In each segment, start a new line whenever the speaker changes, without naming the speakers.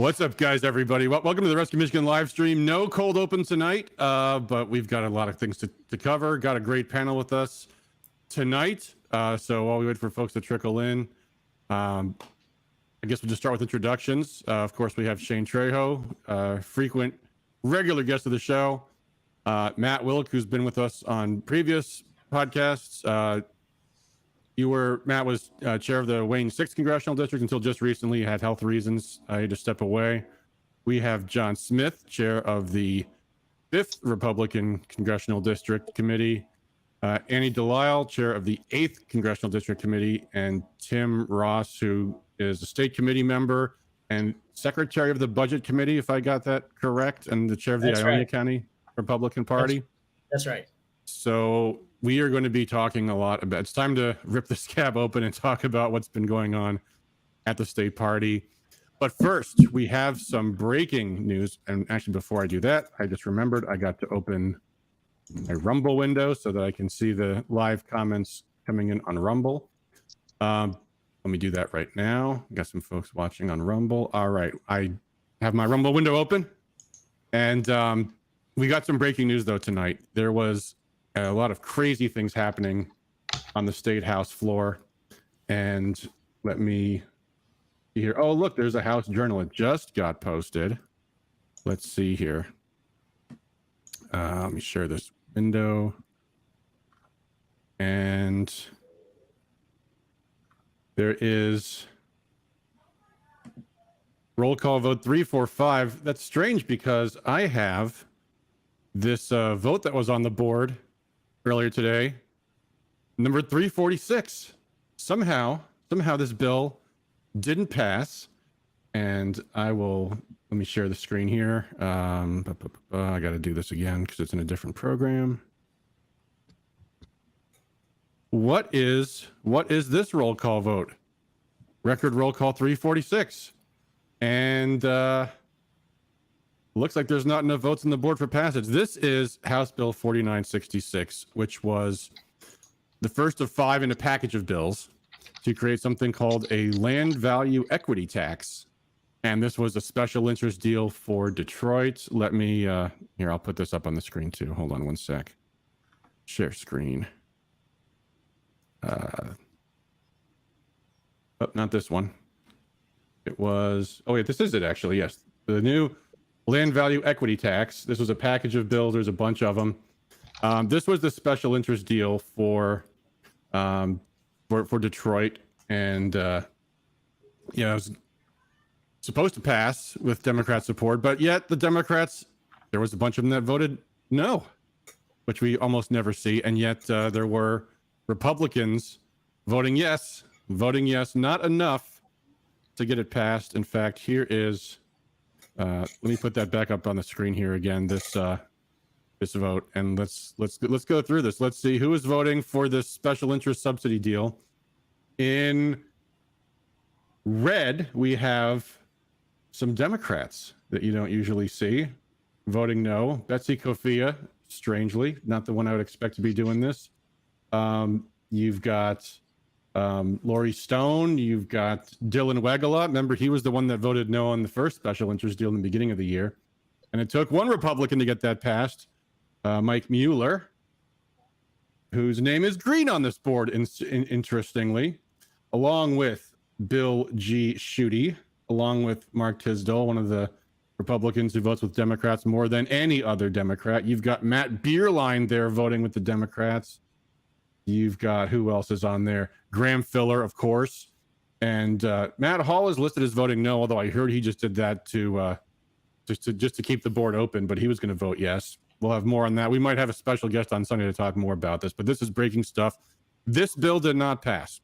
What's up, guys, everybody? Welcome to the Rescue Michigan live stream. No cold open tonight, but we've got a lot of things to cover. Got a great panel with us tonight. So while we wait for folks to trickle in, I guess we'll just start with introductions. Of course, we have Shane Trejo, frequent, regular guest of the show. Matt Wilk, who's been with us on previous podcasts. Matt was chair of the Wayne 6th Congressional District until just recently. He had health reasons. He had to step away. We have John Smith, chair of the 5th Republican Congressional District Committee. Annie Delisle, chair of the 8th Congressional District Committee. And Tim Ross, who is a state committee member and secretary of the Budget Committee, if I got that correct, and the chair of the Ionia County Republican Party.
That's right.
So we are going to be talking a lot about, it's time to rip this cab open and talk about what's been going on at the state party. But first, we have some breaking news. And actually, before I do that, I just remembered I got to open my Rumble window so that I can see the live comments coming in on Rumble. Let me do that right now. Got some folks watching on Rumble. All right, I have my Rumble window open. And we got some breaking news, though, tonight. There was a lot of crazy things happening on the State House floor. And let me see here. Oh, look, there's a House Journal. It just got posted. Let's see here. Let me share this window. And there is roll call vote 345. That's strange because I have this vote that was on the board earlier today, number 346. Somehow this bill didn't pass, and let me share the screen here. I got to do this again because it's in a different program. What is this roll call vote? Record roll call 346, and looks like there's not enough votes on the board for passage. This is House Bill 4966, which was the first of 5 in a package of bills to create something called a land value equity tax. And this was a special interest deal for Detroit. Let me, here, I'll put this up on the screen too. Hold on one sec. Share screen. Oh, not this one. It was, oh yeah, this is it actually, yes. The new land value equity tax. This was a package of bills. There's a bunch of them. This was the special interest deal for Detroit, and it was supposed to pass with Democrat support, but yet the Democrats, there was a bunch of them that voted no, which we almost never see, and yet there were Republicans voting yes, not enough to get it passed. In fact, here is. Let me put that back up on the screen here again. This vote, and let's go through this. Let's see who is voting for this special interest subsidy deal. In red, we have some Democrats that you don't usually see voting no. Betsy Kofia, strangely, not the one I would expect to be doing this. You've got Lori Stone, you've got Dylan Wegala. Remember, he was the one that voted no on the first special interest deal in the beginning of the year. And it took one Republican to get that passed, Mike Mueller, whose name is green on this board, interestingly, along with Bill G. Schuette, along with Mark Tisdall, one of the Republicans who votes with Democrats more than any other Democrat. You've got Matt Bierlein there voting with the Democrats. You've got, who else is on there? Graham Filler, of course. And Matt Hall is listed as voting no, although I heard he just did that to keep the board open, but he was going to vote yes. We'll have more on that. We might have a special guest on Sunday to talk more about this, but this is breaking stuff. This bill did not pass,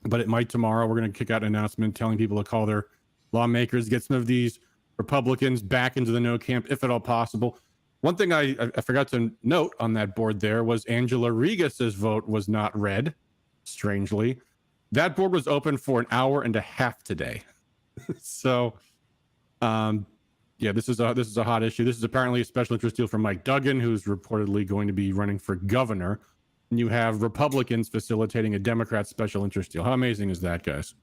but it might tomorrow. We're going to kick out an announcement telling people to call their lawmakers, get some of these Republicans back into the no camp, if at all possible. One thing I forgot to note on that board there was Angela Regis's vote was not read, strangely. That board was open for an hour and a half today. So, yeah, this is a hot issue. This is apparently a special interest deal for Mike Duggan, who's reportedly going to be running for governor. And you have Republicans facilitating a Democrat special interest deal. How amazing is that, guys?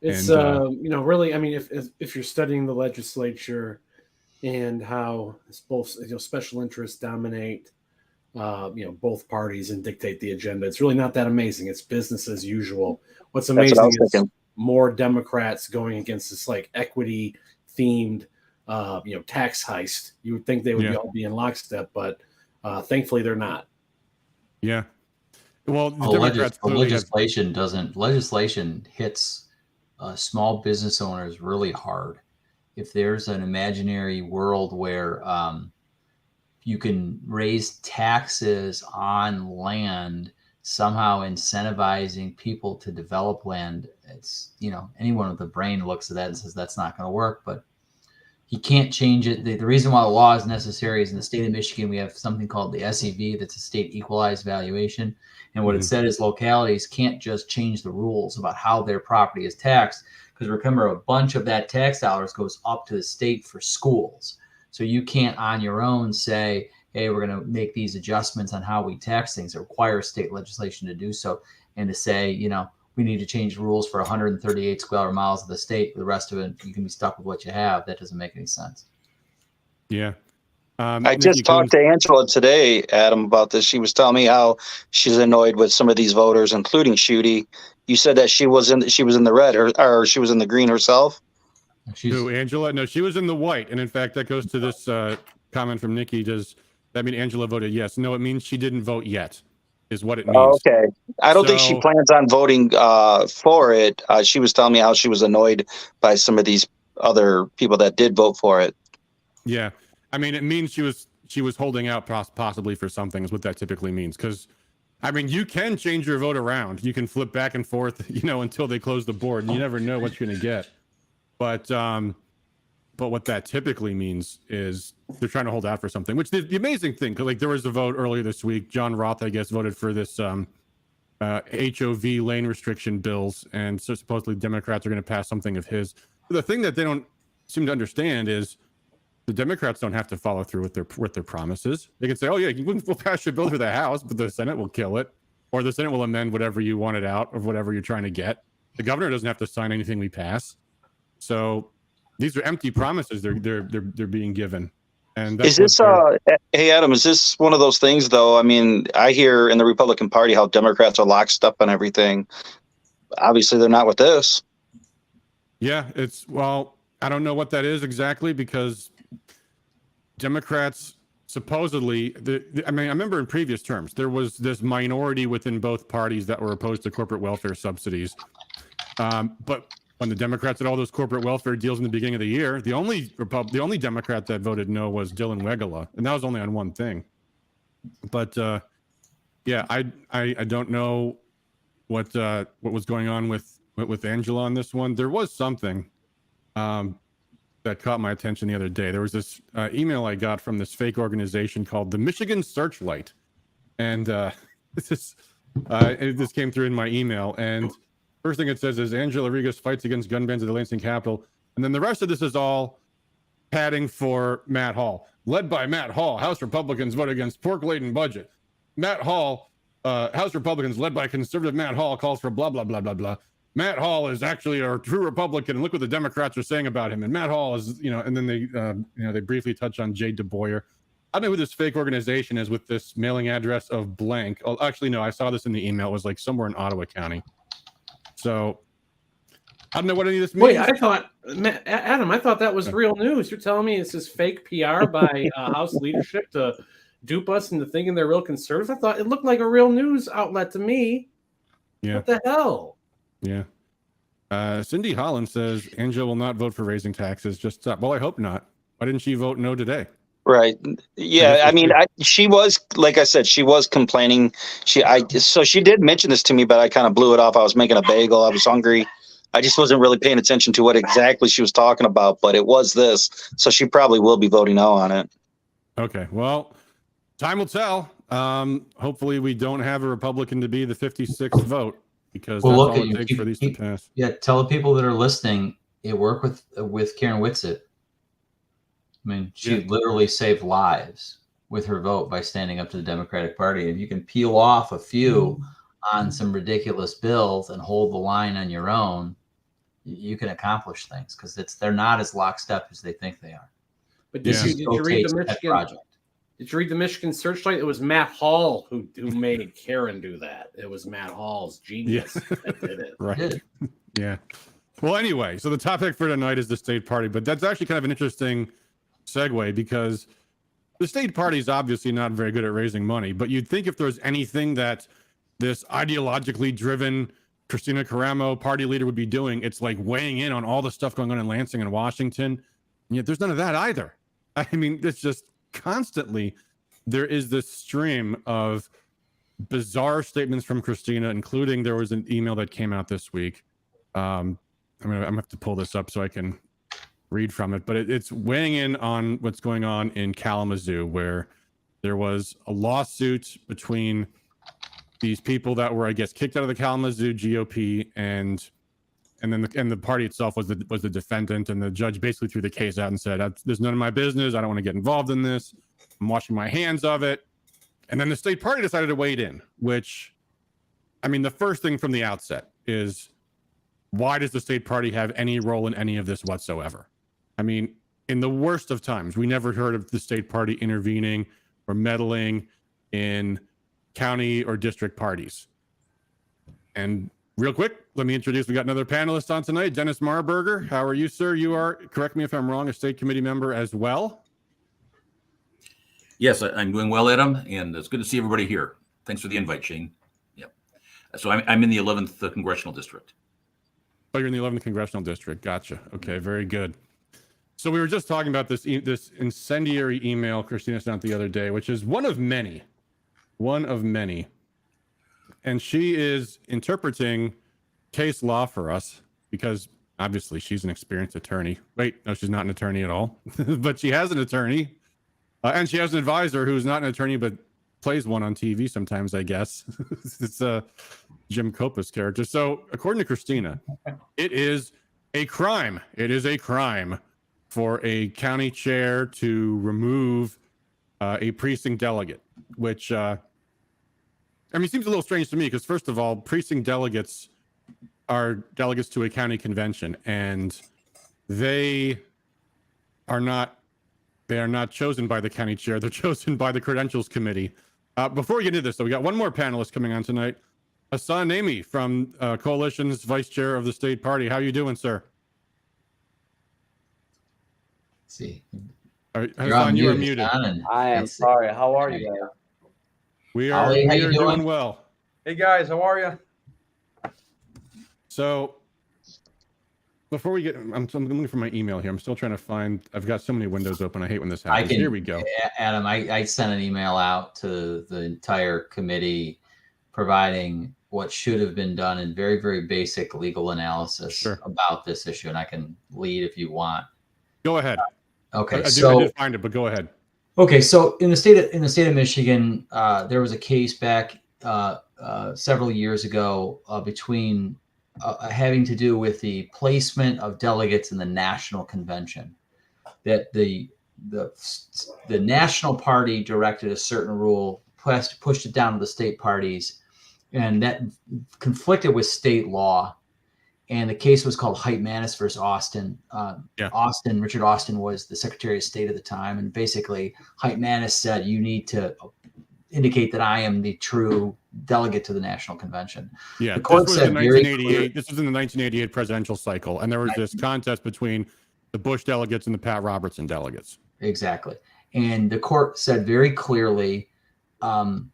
It's
And
really, I mean, if you're studying the legislature and how it's both special interests dominate both parties and dictate the agenda, it's really not that amazing. It's business as usual. What's
That's what I
amazing
was
is
thinking.
more Democrats going against this like equity themed tax heist. You would think they would all be in lockstep, but thankfully they're not.
Yeah. Well, the Democrats clearly
legislation hits small business owners really hard. If there's an imaginary world where you can raise taxes on land, somehow incentivizing people to develop land, it's, anyone with a brain looks at that and says that's not going to work, but he can't change it. The reason why the law is necessary is in the state of Michigan, we have something called the SEV, that's a state equalized valuation. And what it said is localities can't just change the rules about how their property is taxed, because remember, a bunch of that tax dollars goes up to the state for schools. So you can't on your own say, hey, we're going to make these adjustments on how we tax things. It requires state legislation to do so, and to say, we need to change rules for 138 square miles of the state. The rest of it, you can be stuck with what you have. That doesn't make any sense.
Yeah.
I just talked to Angela today, Adam, about this. She was telling me how she's annoyed with some of these voters, including Schuette. You said that she was in the red, or she was in the green herself.
Who, Angela? No, she was in the white. And in fact, that goes to this comment from Nikki. Does that mean Angela voted yes? No, it means she didn't vote yet, is what it means.
Oh, okay. I don't think she plans on voting for it. She was telling me how she was annoyed by some of these other people that did vote for it.
Yeah. I mean, it means she was holding out possibly for something, is what that typically means. Because, I mean, you can change your vote around. You can flip back and forth, until they close the board. And you never know what you're going to get. But what that typically means is they're trying to hold out for something. Which the amazing thing, because there was a vote earlier this week. John Roth, I guess, voted for this HOV lane restriction bills, and so supposedly Democrats are going to pass something of his. But the thing that they don't seem to understand is the Democrats don't have to follow through with their promises. They can say, "Oh yeah, we'll pass your bill through the House, but the Senate will kill it, or the Senate will amend whatever you wanted out of whatever you're trying to get." The governor doesn't have to sign anything we pass. So these are empty promises they're being given. And that's
is this hey Adam, is this one of those things though? I mean, I hear in the Republican Party how Democrats are locked up on everything. Obviously they're not with this.
Yeah, I don't know what that is exactly, because Democrats supposedly, I remember in previous terms, there was this minority within both parties that were opposed to corporate welfare subsidies. But when the Democrats did all those corporate welfare deals in the beginning of the year, the only Democrat that voted no was Dylan Wegela, and that was only on one thing. But yeah, I don't know what was going on with Angela on this one. There was something that caught my attention the other day. There was this email I got from this fake organization called the Michigan Searchlight, and this came through in my email. And first thing it says is Angela Rodriguez fights against gun bans at the Lansing Capitol, and then the rest of this is all padding for Matt Hall. Led by Matt Hall, House Republicans vote against pork-laden budget. Matt Hall, House Republicans led by conservative Matt Hall calls for blah blah blah blah blah. Matt Hall is actually a true Republican, and look what the Democrats are saying about him. And Matt Hall is, and then they briefly touch on Jay DeBoyer. I don't know who this fake organization is with this mailing address of blank. Oh, actually, no, I saw this in the email. It was somewhere in Ottawa County. So I don't know what any of this means.
Wait, Adam, I thought that was real news. You're telling me it's this fake PR by House leadership to dupe us into thinking they're real conservatives? I thought it looked like a real news outlet to me. Yeah. What the hell?
Yeah. Cindy Holland says Angela will not vote for raising taxes. Just stop. Well, I hope not. Why didn't she vote no today?
Right. Yeah. I mean, she was, like I said, she was complaining. So she did mention this to me, but I kind of blew it off. I was making a bagel. I was hungry. I just wasn't really paying attention to what exactly she was talking about, but it was this. So she probably will be voting no on it.
Okay. Well, time will tell. Hopefully we don't have a Republican to be the 56th vote, because that's all it takes for these to pass.
Yeah. Tell the people that are listening, it worked with Karen Whitsitt. I mean, she literally saved lives with her vote by standing up to the Democratic Party. If you can peel off a few on some ridiculous bills and hold the line on your own, you can accomplish things, because they're not as lockstep as they think they are.
But
This
did
is
you read the
Tate's pet
Michigan?
project.
Did you read the Michigan Searchlight? It was Matt Hall who made Karen do that. It was Matt Hall's genius that did it.
Right.
Did.
Yeah. Well, anyway, so the topic for tonight is the state party, but that's actually kind of an interesting segue, because the state party is obviously not very good at raising money, but you'd think if there's anything that this ideologically driven Christina Caramo party leader would be doing, it's like weighing in on all the stuff going on in Lansing and Washington. And yet there's none of that either. I mean, it's just constantly there is this stream of bizarre statements from Christina, including there was an email that came out this week. I'm gonna have to pull this up so I can read from it, but it's weighing in on what's going on in Kalamazoo, where there was a lawsuit between these people that were, I guess, kicked out of the Kalamazoo GOP, and then the party itself was the defendant, and the judge basically threw the case out and said, "There's none of my business. I don't want to get involved in this. I'm washing my hands of it." And then the state party decided to wade in, which, I mean, the first thing from the outset is, why does the state party have any role in any of this whatsoever? I mean, in the worst of times, we never heard of the state party intervening or meddling in county or district parties. And real quick, let me introduce, we got another panelist on tonight, Dennis Marburger. How are you, sir? You are, correct me if I'm wrong, a state committee member as well?
Yes, I'm doing well, Adam, and it's good to see everybody here. Thanks for the invite, Shane. Yep. So I'm in the 11th Congressional District.
Oh, you're in the 11th Congressional District. Gotcha. Okay, very good. So we were just talking about this incendiary email Christina sent the other day, which is one of many. And she is interpreting case law for us, because obviously she's an experienced attorney. Wait, no, she's not an attorney at all, but she has an attorney. And she has an advisor who's not an attorney, but plays one on TV sometimes, I guess. It's Jim Copa's character. So according to Christina, it is a crime. It is a crime for a county chair to remove a precinct delegate, which, I mean, seems a little strange to me, because first of all, precinct delegates are delegates to a county convention, and they are not chosen by the county chair. They're chosen by the credentials committee. Before we get into this, though, we got one more panelist coming on tonight. Hassan Nami from Coalition's vice chair of the state party. How are you doing, sir?
Let's see.
Hassan, you are muted.
I am sorry. How are you guys?
We are,
Ollie, how
we
you
are
doing?
doing well.
Hey guys, how are you?
So before we get, I'm looking for my email here. I'm still trying to find, I've got so many windows open. I hate when this happens. Here we go.
Adam, I sent an email out to the entire committee providing what should have been done in very, very basic legal analysis about this issue. And I can lead if you want.
Go ahead.
Okay.
I did find it, but go ahead.
Okay. So in the state of Michigan, there was a case back several years ago between having to do with the placement of delegates in the national convention, that the national party directed a certain rule, pushed it down to the state parties, and that conflicted with state law. And the case was called Heitmanis versus Austin. Richard Austin was the Secretary of State at the time. And basically Heitmanis said, you need to indicate that I am the true delegate to the national convention.
Yeah,
the court
this was
said
in 1988. This was in the 1988 presidential cycle, and there was this contest between the Bush delegates and the Pat Robertson delegates.
Exactly, and the court said very clearly, to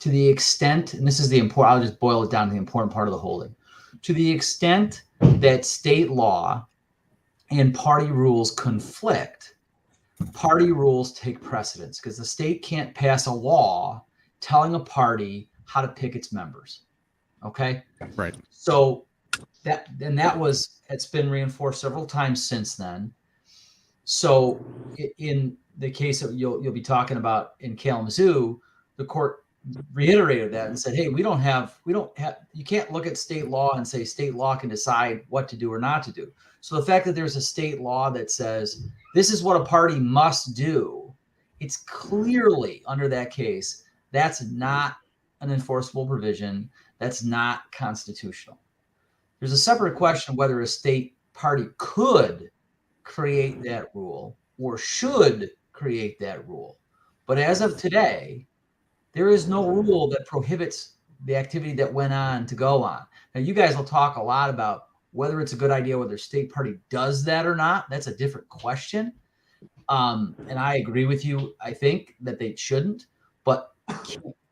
the extent, and this is the important, I'll just boil it down to the important part of the holding, to the extent that state law and party rules conflict, party rules take precedence, because the state can't pass a law telling a party how to pick its members. Okay.
Right.
So it's been reinforced several times since then. So in the case that you'll be talking about in Kalamazoo, the court reiterated that and said, hey, we don't have, you can't look at state law and say state law can decide what to do or not to do. So the fact that there's a state law that says this is what a party must do, it's clearly under that case, that's not an enforceable provision. That's not constitutional. There's a separate question whether a state party could create that rule or should create that rule. But as of today, there is no rule that prohibits the activity that went on to go on. Now, you guys will talk a lot about whether it's a good idea whether a state party does that or not. That's a different question. And I agree with you. I think that they shouldn't. But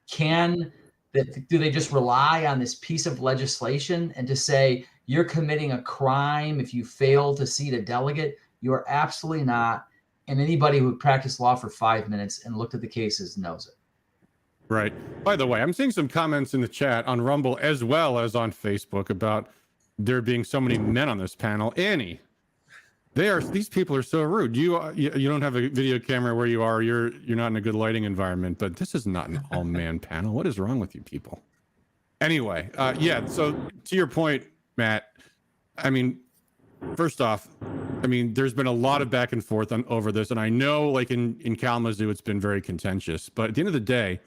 do they just rely on this piece of legislation and to say you're committing a crime if you fail to seat a delegate? You are absolutely not. And anybody who practiced law for 5 minutes and looked at the cases knows it.
Right. By the way, I'm seeing some comments in the chat on Rumble as well as on Facebook about there being so many men on this panel. Annie, these people are so rude. You don't have a video camera where you are. You're not in a good lighting environment, but this is not an all-man panel. What is wrong with you people? Anyway, yeah, so to your point, Matt, I mean, first off, I mean, there's been a lot of back and forth over this, and I know, like in Kalamazoo, it's been very contentious. But at the end of the day,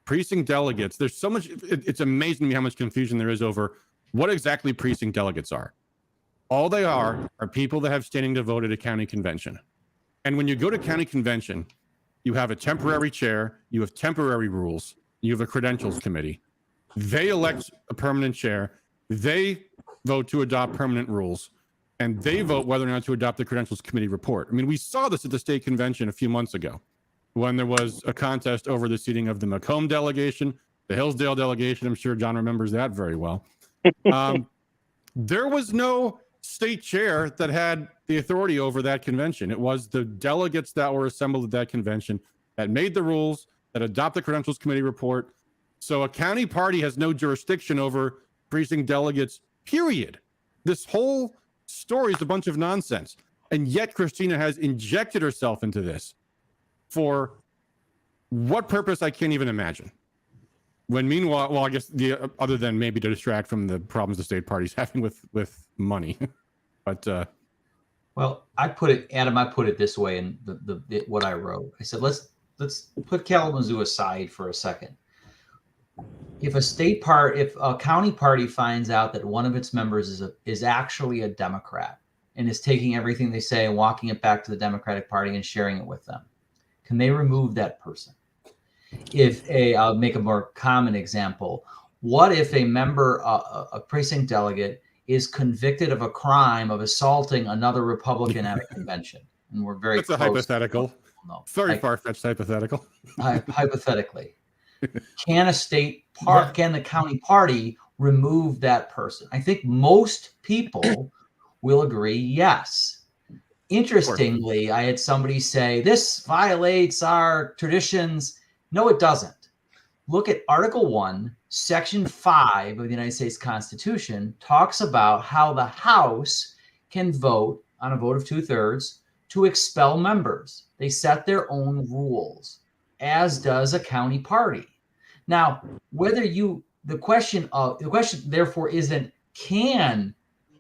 precinct delegates, there's so much. It's amazing to me how much confusion there is over what exactly precinct delegates are. All they are people that have standing to vote at a county convention. And when you go to county convention, you have a temporary chair, you have temporary rules, you have a credentials committee. They elect a permanent chair, they vote to adopt permanent rules, and they vote whether or not to adopt the credentials committee report. I mean, we saw this at the state convention a few months ago when there was a contest over the seating of the Macomb delegation, the Hillsdale delegation. I'm sure John remembers that very well. There was no state chair that had the authority over that convention. It was the delegates that were assembled at that convention that made the rules, that adopt the credentials committee report. So a county party has no jurisdiction over precinct delegates, period. This whole story is a bunch of nonsense. And yet Christina has injected herself into this for what purpose I can't even imagine. When meanwhile, well, I guess other than maybe to distract from the problems the state party's having with money, but
well, I put it this way in what I wrote. I said let's put Kalamazoo aside for a second. If a county party finds out that one of its members is actually a Democrat and is taking everything they say and walking it back to the Democratic Party and sharing it with them, can they remove that person? I'll make a more common example. What if a member, a precinct delegate, is convicted of a crime of assaulting another Republican at a convention? And we're very
that's
close.
a hypothetical.
No,
Very far-fetched hypothetical.
Hypothetically, can the county party remove that person? I think most people will agree yes. Interestingly, I had somebody say this violates our traditions. No, it doesn't. Look at Article 1, Section 5 of the United States Constitution talks about how the House can vote on a vote of 2/3 to expel members. They set their own rules, as does a county party. Now, the question therefore isn't can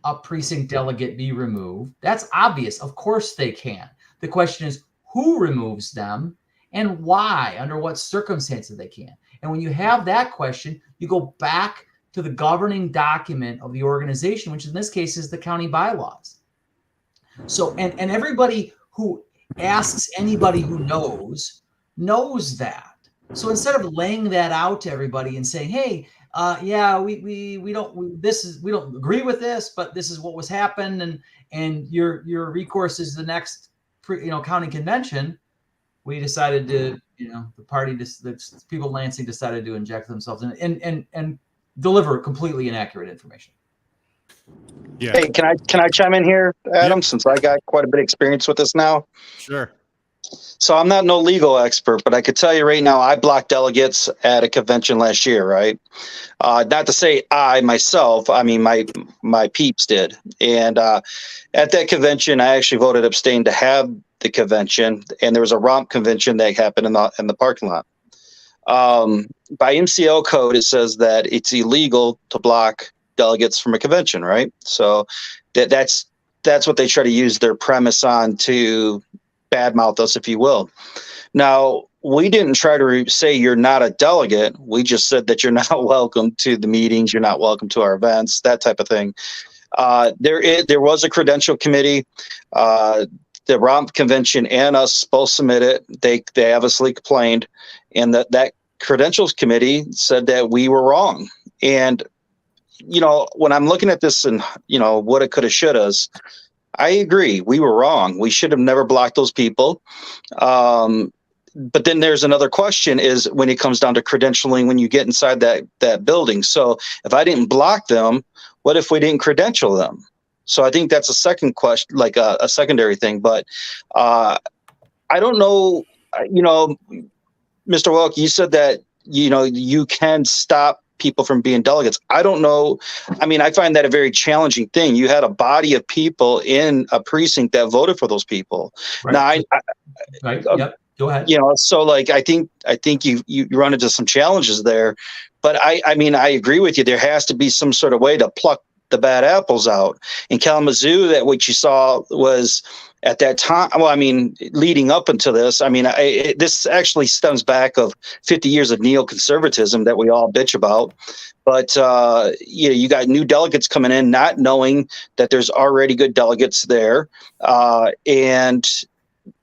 a precinct delegate be removed? That's obvious. Of course they can. The question is who removes them and why, under what circumstances they can. And when you have that question, you go back to the governing document of the organization, which in this case is the county bylaws. So, and everybody who asks anybody who knows that. So instead of laying that out to everybody and saying, hey, yeah, we don't agree with this, but this is what was happened, and your recourse is the next county convention. We decided to, the people in Lansing decided to inject themselves and deliver completely inaccurate information.
Yeah. Hey, can I chime in here, Adam? Yep. Since I got quite a bit of experience with this now.
Sure.
So I'm not no legal expert, but I could tell you right now, I blocked delegates at a convention last year, right? Not to say I myself, I mean my peeps did, and at that convention, I actually voted abstain to have the convention, and there was a romp convention that happened in the parking lot. By MCL code, it says that it's illegal to block delegates from a convention, right? So that's what they try to use their premise on to badmouth us, if you will. Now, we didn't try to say you're not a delegate. We just said that you're not welcome to the meetings. You're not welcome to our events, that type of thing. There was a credential committee. The ROMP convention and us both submitted. They obviously complained, and that credentials committee said that we were wrong. And when I'm looking at this and woulda, coulda, shouldas, I agree. We were wrong. We should have never blocked those people. But then there's another question is when it comes down to credentialing when you get inside that building. So if I didn't block them, what if we didn't credential them? So I think that's a second question, like a secondary thing. But I don't know, Mr. Welk, you said that, you can stop people from being delegates. I don't know. I mean, I find that a very challenging thing. You had a body of people in a precinct that voted for those people.
Right.
Now,
Right. Yep. Go ahead.
So like I think you run into some challenges there, but I mean I agree with you. There has to be some sort of way to pluck the bad apples out. In Kalamazoo, that what you saw was at that time. Well, I mean, leading up into this, I mean, this actually stems back of 50 years of neoconservatism that we all bitch about. But you got new delegates coming in, not knowing that there's already good delegates there, and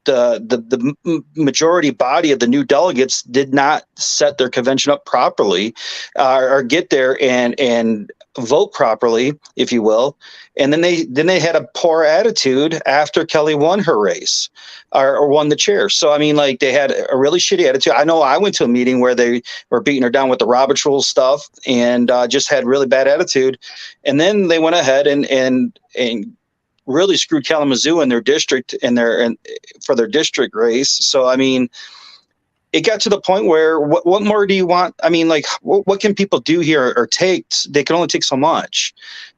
the majority body of the new delegates did not set their convention up properly, or get there and vote properly, if you will. And then they had a poor attitude after Kelly won her race or won the chair. So, I mean, like they had a really shitty attitude. I know I went to a meeting where they were beating her down with the Roberts Rules stuff and just had really bad attitude. And then they went ahead and really screwed Kalamazoo in their district for their district race. So, I mean, it got to the point where what more do you want? I mean, like, what can people do here or take? They can only take so much.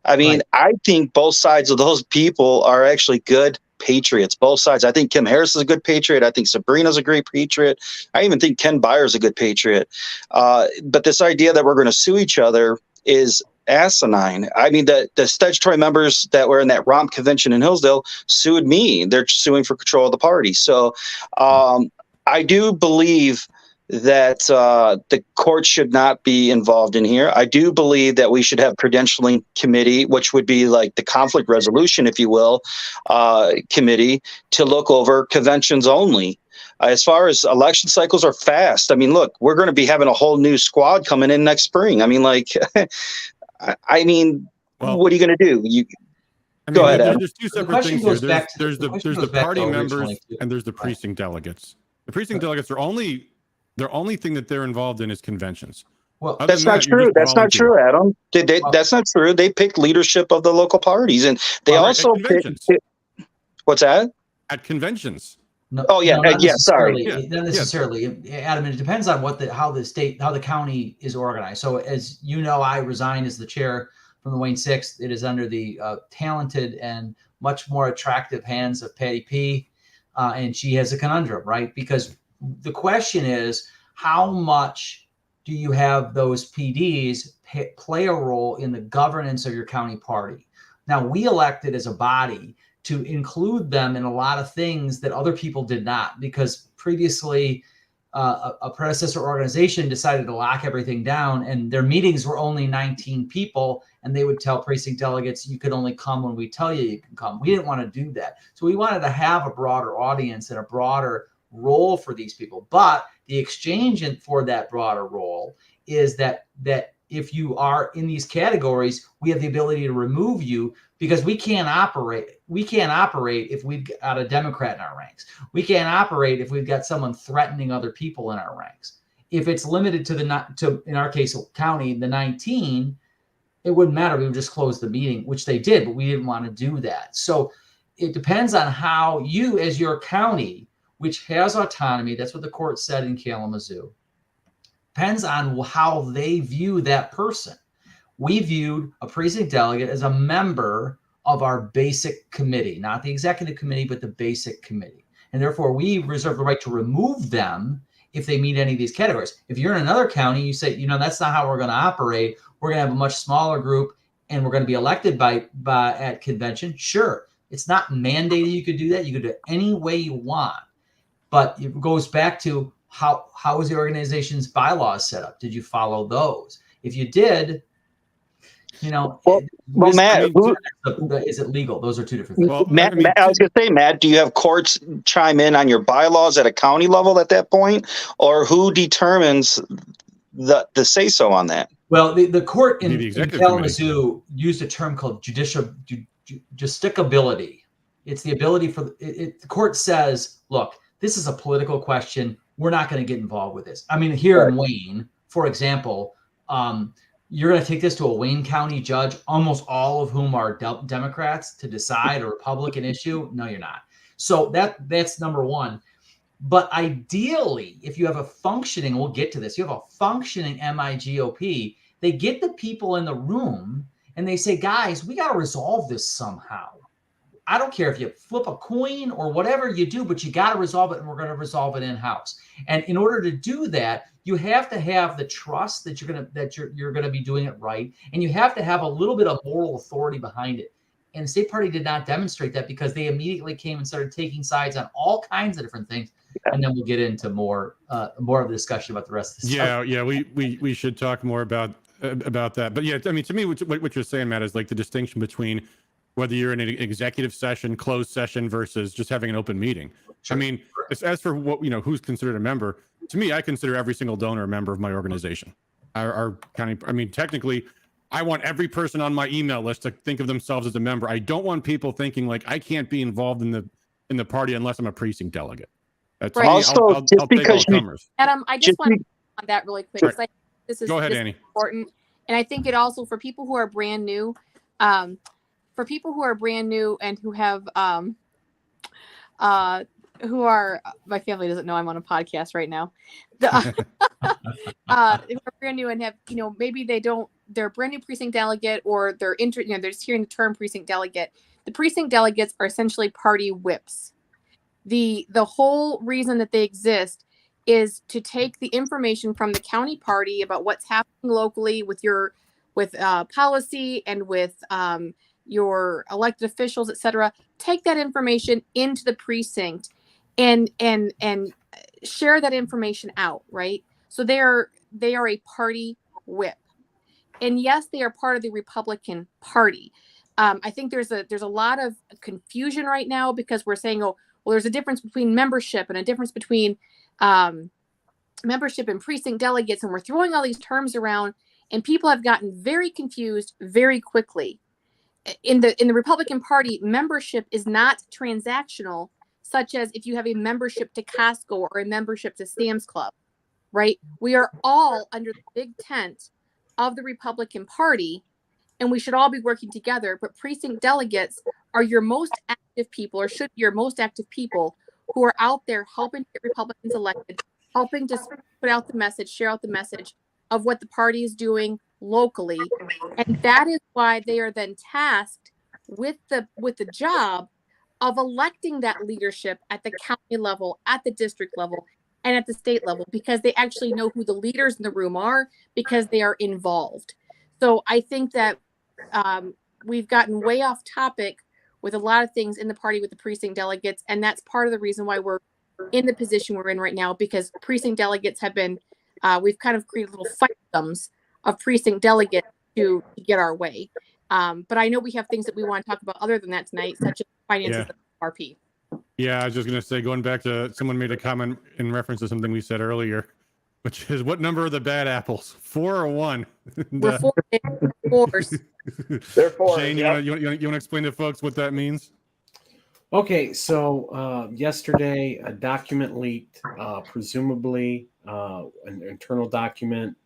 I mean, right. I think both sides of those people are actually good patriots, both sides. I think Kim Harris is a good patriot. I think Sabrina's a great patriot. I even think Ken Byer's a good patriot. But this idea that we're going to sue each other is asinine. I mean, the statutory members that were in that ROMP convention in Hillsdale sued me. They're suing for control of the party. So I do believe that the court should not be involved in here. I do believe that we should have credentialing committee, which would be like the conflict resolution, if you will, committee to look over conventions only. As far as election cycles are fast. I mean, look, we're going to be having a whole new squad coming in next spring. I mean, like, well, what are you going to do? Go ahead, Adam.
There's two separate things here. There's the party members and there's the precinct delegates. The precinct delegates are their only thing that they're involved in is conventions.
Well, that's not true. That's not true, Adam. That's not true. They pick leadership of the local parties, and they also pick. What's that?
At conventions.
No, sorry.
Not necessarily, Adam. It depends on how the county is organized. So, as you know, I resigned as the chair from the Wayne 6th. It is under the talented and much more attractive hands of Patty P. And she has a conundrum, right? Because the question is, how much do you have those PDs play a role in the governance of your county party? Now, we elected as a body to include them in a lot of things that other people did not, because previously a predecessor organization decided to lock everything down, and their meetings were only 19 people, and they would tell precinct delegates, you could only come when we tell you can come. We didn't want to do that. So we wanted to have a broader audience and a broader role for these people. But the exchange for that broader role is that if you are in these categories, we have the ability to remove you, because we can't operate if we've got a Democrat in our ranks. We can't operate if we've got someone threatening other people in our ranks. If it's limited to in our case, county, the 19, it wouldn't matter. We would just close the meeting, which they did, but we didn't want to do that. So it depends on how you, as your county, which has autonomy, that's what the court said in Kalamazoo, depends on how they view that person. We viewed a precinct delegate as a member of our basic committee, not the executive committee, but the basic committee. And therefore, we reserve the right to remove them if they meet any of these categories. If you're in another county, you say, that's not how we're going to operate. We're going to have a much smaller group, and we're going to be elected by at convention. Sure, It's not mandated you could do that. You could do it any way you want. But it goes back to how is the organization's bylaws set up? Did you follow those? If you did,
Well, Matt,
is it legal? Those are two different things.
Well,
Matt, I was going to say, Matt, do you have courts chime in on your bylaws at a county level at that point, or who determines the say so on that?
Well, the court in
executive
Kalamazoo used a term called justicability. It's the ability for the court says, look, this is a political question. We're not going to get involved with this. I mean, here in Wayne, for example, you're going to take this to a Wayne County judge, almost all of whom are Democrats, to decide a Republican issue. No, you're not. So that's number one. But ideally, if you have a functioning, we'll get to this, you have a functioning MIGOP, they get the people in the room and they say, guys, we got to resolve this somehow. I don't care if you flip a coin or whatever you do, but you got to resolve it, and we're going to resolve it in-house. And in order to do that, you have to have the trust that you're going to be doing it right, and you have to have a little bit of moral authority behind it. And the state party did not demonstrate that, because they immediately came and started taking sides on all kinds of different things. And then we'll get into more of the discussion about the rest of the stuff.
Yeah, we should talk more about that. But yeah, I mean, to me, what you're saying, Matt, is like the distinction between whether you're in an executive session, closed session, versus just having an open meeting. Sure. I mean, as for what, who's considered a member, to me, I consider every single donor a member of my organization. Our county, I mean, technically, I want every person on my email list to think of themselves as a member. I don't want people thinking like I can't be involved in the party unless I'm a precinct delegate. That's
right. Also,
I'll take all comers.
Adam, I just want to on that really quick.
Sure.
This is
Go ahead, Annie.
Important, and I think it also for people who are brand new, and who have who are, my family doesn't know I'm on a podcast right now. Who are brand new and have, maybe they're a brand new precinct delegate, or they're they're just hearing the term precinct delegate. The precinct delegates are essentially party whips. The whole reason that they exist is to take the information from the county party about what's happening locally with policy and with your elected officials, etc. Take that information into the precinct and share that information out, right? So they are a party whip, and yes, they are part of the Republican Party. I think there's a lot of confusion right now, because we're saying, oh, well, there's a difference between membership and a difference between membership and precinct delegates, and we're throwing all these terms around, and people have gotten very confused very quickly. In the Republican Party, membership is not transactional, such as if you have a membership to Costco or a membership to Sam's Club, right? We are all under the big tent of the Republican Party, and we should all be working together. But precinct delegates are your most active people, or should be your most active people, who are out there helping to get Republicans elected, helping to put out the message, share out the message of what the party is doing locally. And that is why they are then tasked with the job of electing that leadership at the county level, at the district level, and at the state level, because they actually know who the leaders in the room are, because they are involved. So I think that we've gotten way off topic with a lot of things in the party with the precinct delegates, and that's part of the reason why we're in the position we're in right now, because precinct delegates have been we've kind of created little fiefdoms of precinct delegates to get our way. But I know we have things that we want to talk about other than that tonight, such as finances of RP.
Yeah, I was just going to say, going back to, someone made a comment in reference to something we said earlier, which is, what number are the bad apples? 4 or 1?
We're fours.
They're fours.
Shane,
Yep.
you want to explain to folks what that means?
Okay, so yesterday a document leaked, presumably an internal document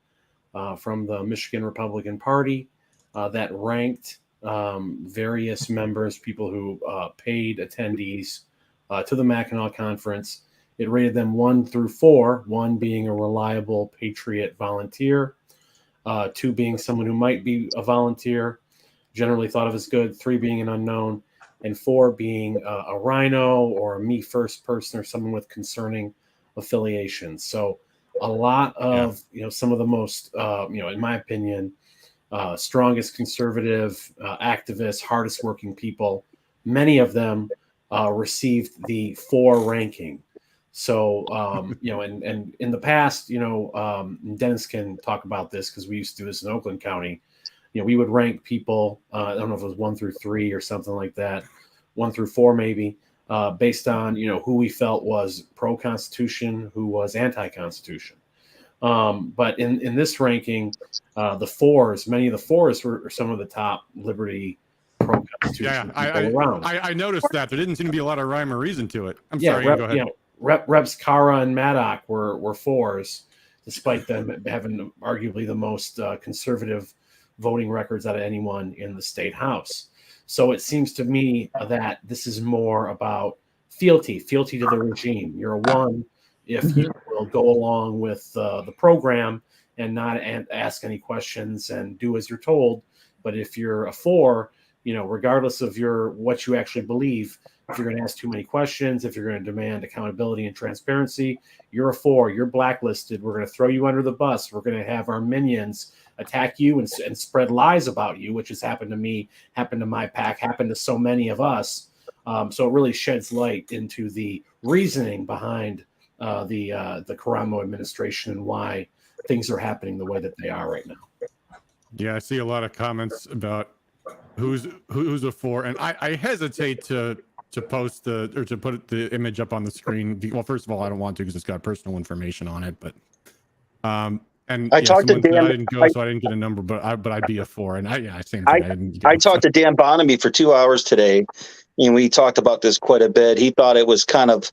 from the Michigan Republican Party that ranked various members, people who paid attendees to the Mackinac Conference. It rated them 1 through 4, 1 being a reliable patriot volunteer, 2 being someone who might be a volunteer, generally thought of as good, 3 being an unknown, and 4 being a rhino or a me first person, or someone with concerning affiliations. So a lot of, some of the most, in my opinion, strongest conservative activists, hardest working people many of them received the 4 ranking. So, and in the past, Dennis can talk about this because we used to do this in Oakland County. We would rank people, I don't know if it was 1 through 3 or something like that, 1 through 4 maybe, based on, who we felt was pro-Constitution, who was anti-Constitution. But in this ranking, the 4s, many of the 4s were some of the top liberty pro-Constitution people around.
I noticed that. There didn't seem to be a lot of rhyme or reason to it. I'm sorry, go ahead.
Reps Cara and Maddock were 4s, despite them having arguably the most conservative voting records out of anyone in the state house. So it seems to me that this is more about fealty to the regime. You're a 1 if you will go along with the program and not ask any questions and do as you're told. But if you're a 4, regardless of what you actually believe, if you're going to ask too many questions, if you're going to demand accountability and transparency, you're a 4. You're blacklisted. We're going to throw you under the bus. We're going to have our minions attack you and spread lies about you, which has happened to me, happened to my pack, happened to so many of us. So it really sheds light into the reasoning behind the Karamo administration and why things are happening the way that they are right now.
Yeah, I see a lot of comments about who's a 4, and I hesitate to post to put the image up on the screen. Well, first of all, I don't want to because it's got personal information on it. But and
I talked to Dan.
I didn't go, so I didn't get a number. But I'd be a 4, and same thing.
I talked to Dan Bonamy for 2 hours today, and we talked about this quite a bit. He thought it was kind of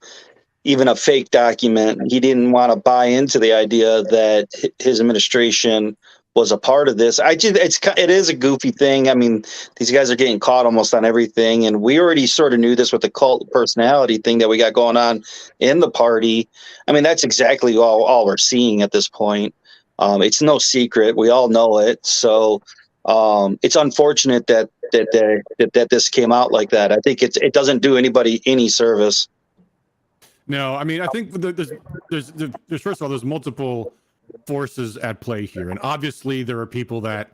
even a fake document. He didn't want to buy into the idea that his administration was a part of this. It is a goofy thing. I mean, these guys are getting caught almost on everything, and we already sort of knew this with the cult personality thing that we got going on in the party. I mean, that's exactly all we're seeing at this point. It's no secret. We all know it. So it's unfortunate that this came out like that. I think it doesn't do anybody any service.
No, I mean, I think there's first of all, there's multiple forces at play here, and obviously there are people that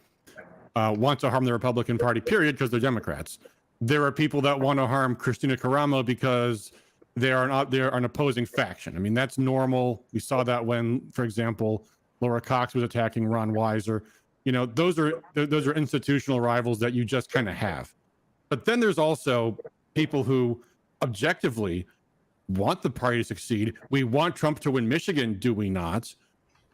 want to harm the Republican Party, period, because they're Democrats. There are people that want to harm Christina Karamo because they're an opposing faction. I mean, that's normal. We saw that when, for example, Laura Cox was attacking Ron Weiser. Those are institutional rivals that you just kind of have. But then there's also people who objectively want the party to succeed. We want Trump to win Michigan, do we not?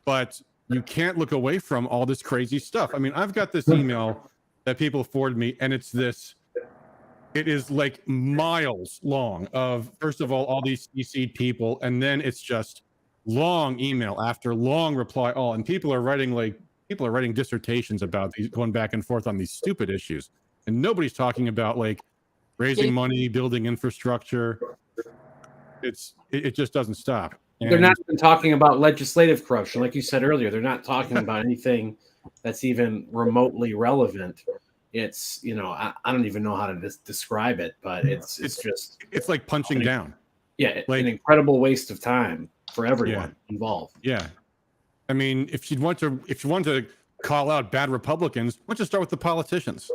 But you can't look away from all this crazy stuff. I mean, I've got this email that people forwarded me, and it is like miles long of, first of all these CC'd people, and then it's just long email after long reply all, and people are writing dissertations about these, going back and forth on these stupid issues, and nobody's talking about like raising money, building infrastructure. It just doesn't stop.
They're not even talking about legislative corruption, like you said earlier. They're not talking about anything that's even remotely relevant. It's I don't even know how to describe it, but it's
like punching down.
Yeah, like an incredible waste of time for everyone involved.
Yeah, I mean, if you want to call out bad Republicans, why don't you start with the politicians?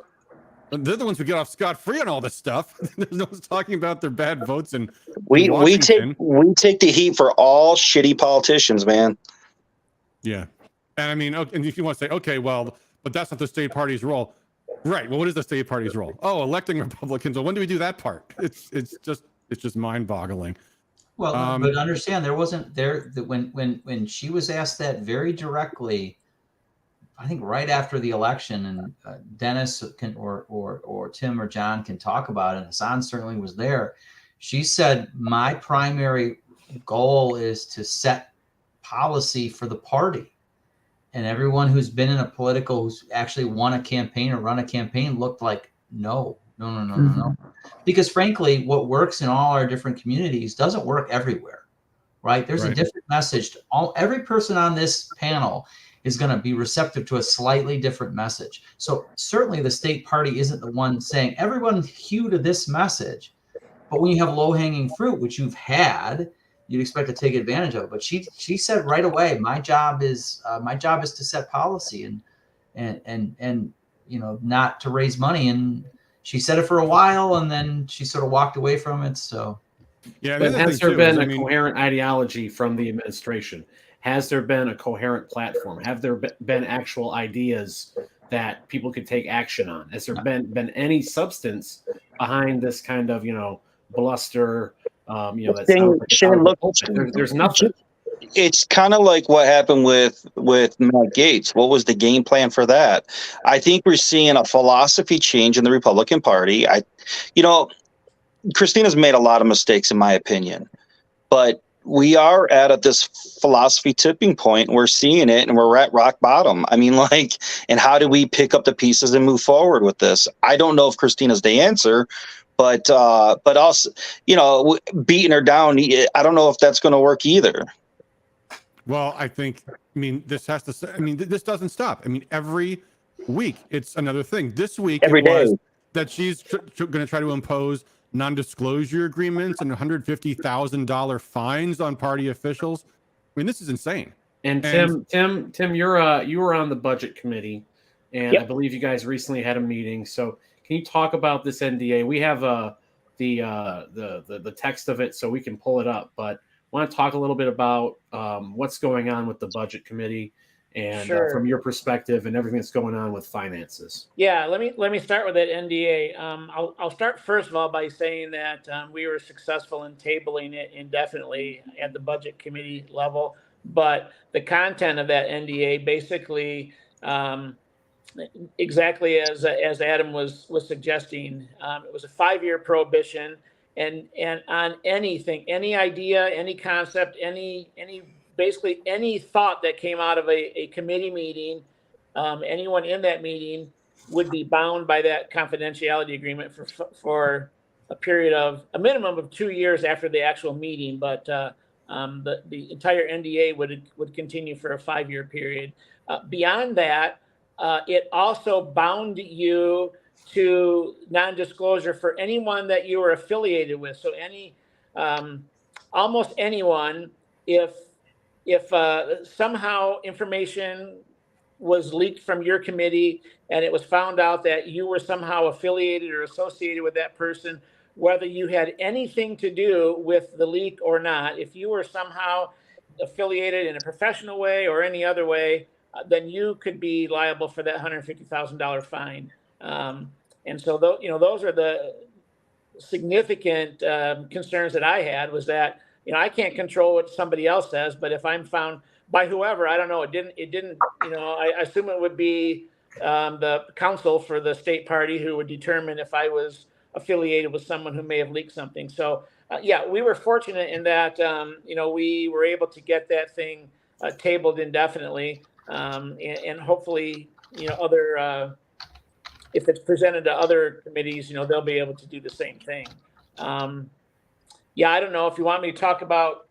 They're the ones who get off scot-free on all this stuff. There's no one's talking about their bad votes, and
we take the heat for all shitty politicians, man.
Yeah, and I mean, and if you want to say, okay, well, but that's not the state party's role, right? Well, what is the state party's role? Oh, electing Republicans. Well, when do we do that part? It's just mind-boggling.
Well, but understand when she was asked that very directly. I think right after the election, and Dennis can or Tim or John can talk about it, and Hassan certainly was there. She said, my primary goal is to set policy for the party. And everyone who's been in who's actually won a campaign or run a campaign looked like, no. Because frankly, what works in all our different communities doesn't work everywhere, right? There's a different message to every person on this panel is going to be receptive to a slightly different message. So certainly the state party isn't the one saying everyone hew to this message. But when you have low-hanging fruit, which you've had, you'd expect to take advantage of it. But she said right away, my job is to set policy and not to raise money. And she said it for a while and then she sort of walked away from it. So
Yeah,
But
the other
has
thing
there
too is,
been
I
a
mean,
coherent ideology from the administration? Has there been a coherent platform? Have there been actual ideas that people could take action on? Has there been any substance behind this kind of, bluster? That sounds like it's out
Shane,
of the
look,
pulpit. There's nothing.
it's kind of like what happened with Matt Gaetz. What was the game plan for that? I think we're seeing a philosophy change in the Republican Party. Christina's made a lot of mistakes, in my opinion, but we are at this philosophy tipping point. We're seeing it, and we're at rock bottom. I mean, and how do we pick up the pieces and move forward with this? I don't know if Christina's the answer, but also, beating her down, I don't know if that's going to work either.
well, I mean, this doesn't stop. I mean, every week it's another thing. This week
Every
it was
day.
that she's going to try to impose non-disclosure agreements and $150,000 fines on party officials. I mean, this is insane.
And Tim, you were on the budget committee, and
Yep.
I believe you guys recently had a meeting. So can you talk about this NDA? We have the text of it, so we can pull it up. But I want to talk a little bit about what's going on with the budget committee, and
Sure.
from your perspective, and everything that's going on with finances.
Yeah, let me start with that NDA. I'll start first of all by saying that we were successful in tabling it indefinitely at the budget committee level, but the content of that NDA basically exactly as Adam was suggesting, it was a 5-year prohibition, and on anything, any idea, any concept, basically any thought that came out of a committee meeting, anyone in that meeting would be bound by that confidentiality agreement for a minimum of 2 years after the actual meeting. But the entire NDA would continue for a 5-year period. Beyond that, it also bound you to non-disclosure for anyone that you were affiliated with. So almost anyone, if somehow information was leaked from your committee and it was found out that you were somehow affiliated or associated with that person, whether you had anything to do with the leak or not, if you were somehow affiliated in a professional way or any other way, then you could be liable for that $150,000 fine. And so those are the significant concerns that I had, was that I can't control what somebody else says, but if I'm found by whoever, I don't know, it didn't, I assume it would be the counsel for the state party who would determine if I was affiliated with someone who may have leaked something. So yeah, we were fortunate in that, we were able to get that thing tabled indefinitely, and hopefully, other, if it's presented to other committees, they'll be able to do the same thing. Yeah, I don't know if you want me to talk about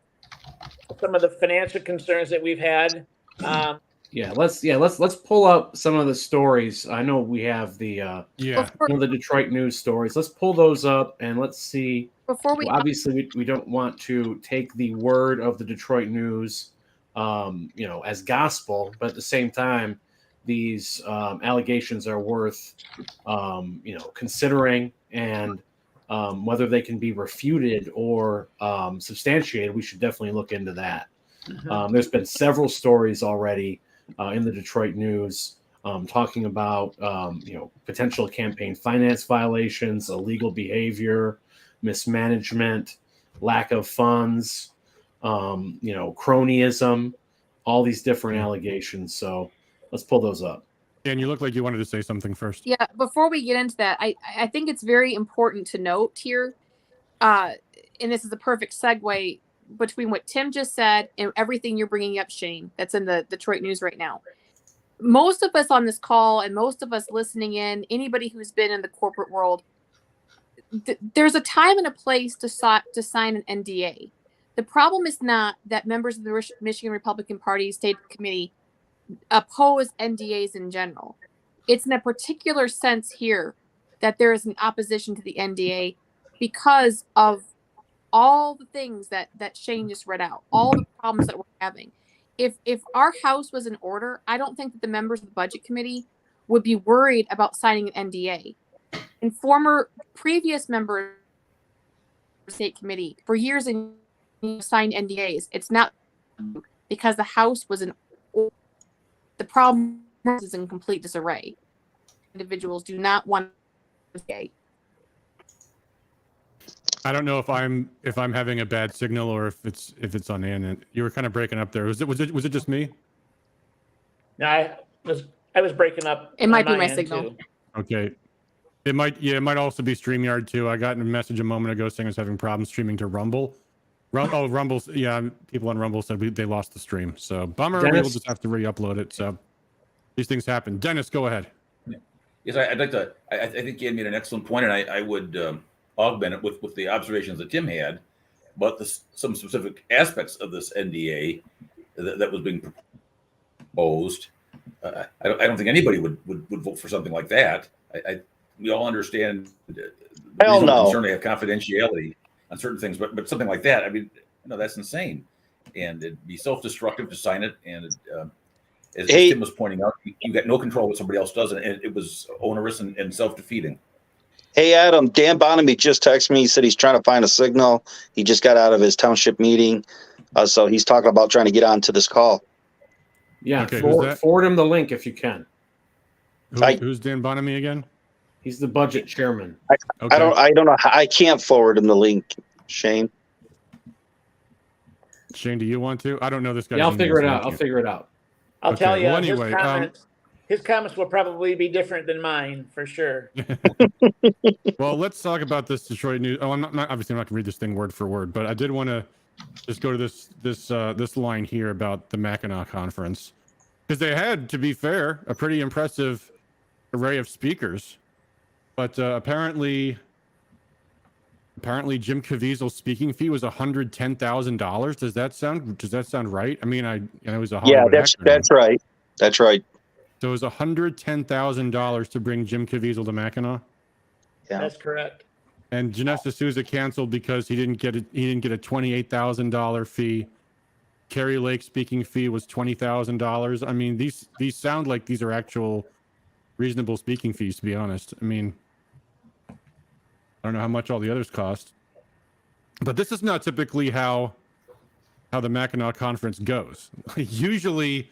some of the financial concerns that we've had.
Let's pull up some of the stories. I know we have the the Detroit news stories. Let's pull those up and let's see.
Before we
obviously we don't want to take the word of the Detroit news, as gospel, but at the same time, these allegations are worth considering, and whether they can be refuted or substantiated, we should definitely look into that.
Mm-hmm.
There's been several stories already in the Detroit news talking about potential campaign finance violations, illegal behavior, mismanagement, lack of funds, cronyism, all these different allegations. So let's pull those up.
And you look like you wanted to say something first.
Yeah, before we get into that, I think it's very important to note here, and this is a perfect segue between what Tim just said and everything you're bringing up, Shane, that's in the Detroit news right now. Most of us on this call and most of us listening in, anybody who's been in the corporate world, there's a time and a place to sign an NDA. The problem is not that members of the Michigan Republican Party State Committee oppose NDAs in general. It's in a particular sense here that there is an opposition to the NDA because of all the things that Shane just read out, all the problems that we're having. If our house was in order, I don't think that the members of the budget committee would be worried about signing an NDA. and former previous members of the state committee for years and signed NDAs. It's not because the House was the problem is in complete disarray. Individuals do not want to.
I don't know if I'm having a bad signal or if it's on Ann. You were kind of breaking up there. Was it just me?
No, I was breaking up.
It might
on
be my
end,
signal.
too.
Okay. It might also be StreamYard too. I got a message a moment ago saying I was having problems streaming to Rumble. Rumble's, yeah, people on Rumble said they lost the stream. So bummer.
Dennis?
We'll just have to re-upload it. So these things happen. Dennis, go ahead.
Yes, I'd like to. I think Ian made an excellent point, and I would augment it with the observations that Tim had, but some specific aspects of this NDA that was being proposed. I don't think anybody would vote for something like that. We all understand the concern to have confidentiality on certain things, but something like that, I mean, no, that's insane, and it'd be self-destructive to sign it. And as Tim was pointing out, you got no control of what somebody else does, and it was onerous and self-defeating.
Hey, Adam, Dan Bonamy just texted me. He said he's trying to find a signal. He just got out of his township meeting. So he's talking about trying to get onto this call.
Yeah,
Okay,
forward him the link if you can.
Who's Dan Bonamy again?
He's the budget chairman.
I don't know. I can't forward him the link, Shane.
Shane, do you want to? I don't know this guy.
Yeah, I'll figure it out.
I'll tell you,
well, anyway,
his comments will probably be different than mine for sure.
Well, let's talk about this Detroit news. Oh, I'm not obviously I'm not gonna read this thing word for word, but I did want to just go to this line here about the Mackinac conference, because they had, to be fair, a pretty impressive array of speakers, but apparently Jim Caviezel's speaking fee was $110,000. Does that sound right? I mean, I know he's a Hollywood actor.
That's right. That's right.
So it was $110,000 to bring Jim Caviezel to Mackinac.
Yeah,
that's correct.
And Janessa Souza canceled because he didn't get a $28,000 fee. Carrie Lake's speaking fee was $20,000. I mean, these sound like these are actual reasonable speaking fees, to be honest. I mean, I don't know how much all the others cost, but this is not typically how the Mackinac conference goes. Usually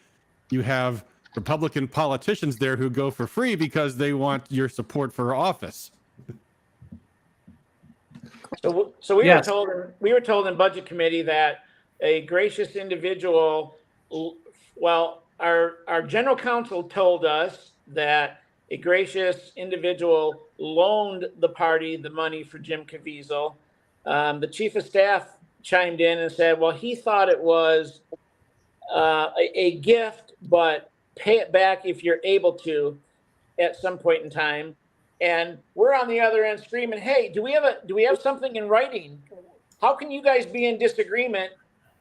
you have Republican politicians there who go for free because they want your support for office.
So we were told in budget committee that a gracious individual, well, our general counsel told us that a gracious individual loaned the party the money for Jim Caviezel. The chief of staff chimed in and said, well, he thought it was a gift, but pay it back if you're able to at some point in time. And we're on the other end screaming, hey, do we have something in writing? How can you guys be in disagreement?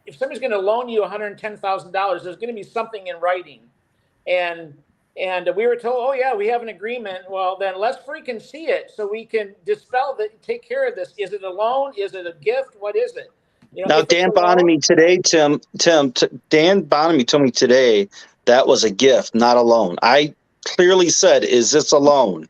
If somebody's going to loan you $110,000, there's going to be something in writing. And we were told, oh yeah, we have an agreement. Well, then let's freaking see it so we can dispel that, take care of this. Is it a loan? Is it a gift? What is it? You know,
now, Dan Bonamy today, Dan Bonamy told me today that was a gift, not a loan. I clearly said, is this a loan?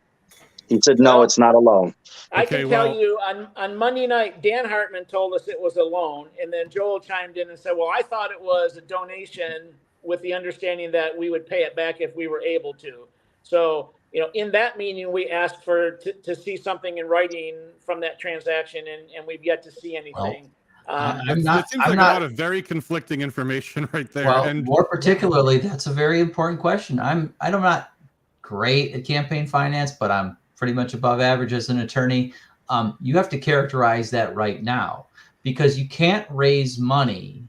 He said, no, it's not a loan.
I can tell you on Monday night, Dan Hartman told us it was a loan. And then Joel chimed in and said, well, I thought it was a donation with the understanding that we would pay it back if we were able to. So, you know, in that meeting, we asked to see something in writing from that transaction, and we've yet to see anything.
It seems like a lot of very conflicting information right there.
Well,
and
more particularly, that's a very important question. I'm not great at campaign finance, but I'm pretty much above average as an attorney. You have to characterize that right now, because you can't raise money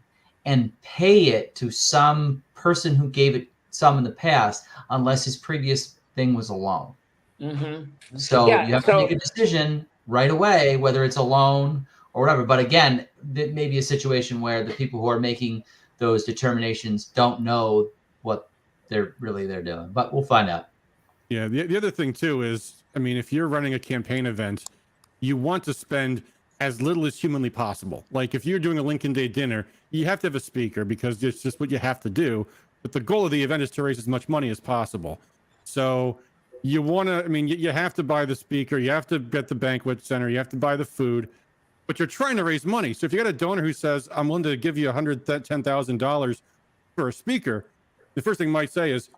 and pay it to some person who gave it some in the past unless his previous thing was a loan.
Mm-hmm.
So you have to make a decision right away, whether it's a loan or whatever. But again, it may be a situation where the people who are making those determinations don't know what they're doing, but we'll find out.
Yeah. The other thing too is, I mean, if you're running a campaign event, you want to spend as little as humanly possible. Like if you're doing a Lincoln Day dinner, you have to have a speaker because it's just what you have to do. But the goal of the event is to raise as much money as possible. So you want to, I mean, you have to buy the speaker, you have to get the banquet center, you have to buy the food, but you're trying to raise money. So if you got a donor who says, I'm willing to give you $110,000 for a speaker, the first thing you might say is,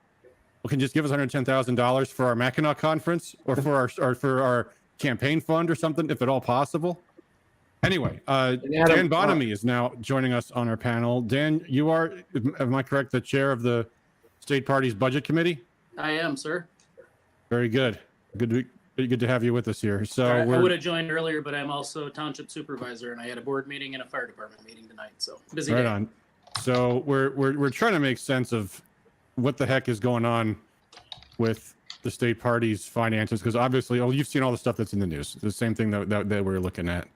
well, can you just give us $110,000 for our Mackinac conference or for our campaign fund or something, if at all possible? Anyway, Dan Bonamy is now joining us on our panel. Dan, you are, am I correct, the chair of the state party's budget committee?
I am, sir.
Very good. Good to have you with us here. So
I would have joined earlier, but I'm also township supervisor, and I had a board meeting and a fire department meeting tonight. So busy
right
day.
on. So we're trying to make sense of what the heck is going on with the state party's finances, because obviously, you've seen all the stuff that's in the news. The same thing that we're looking at,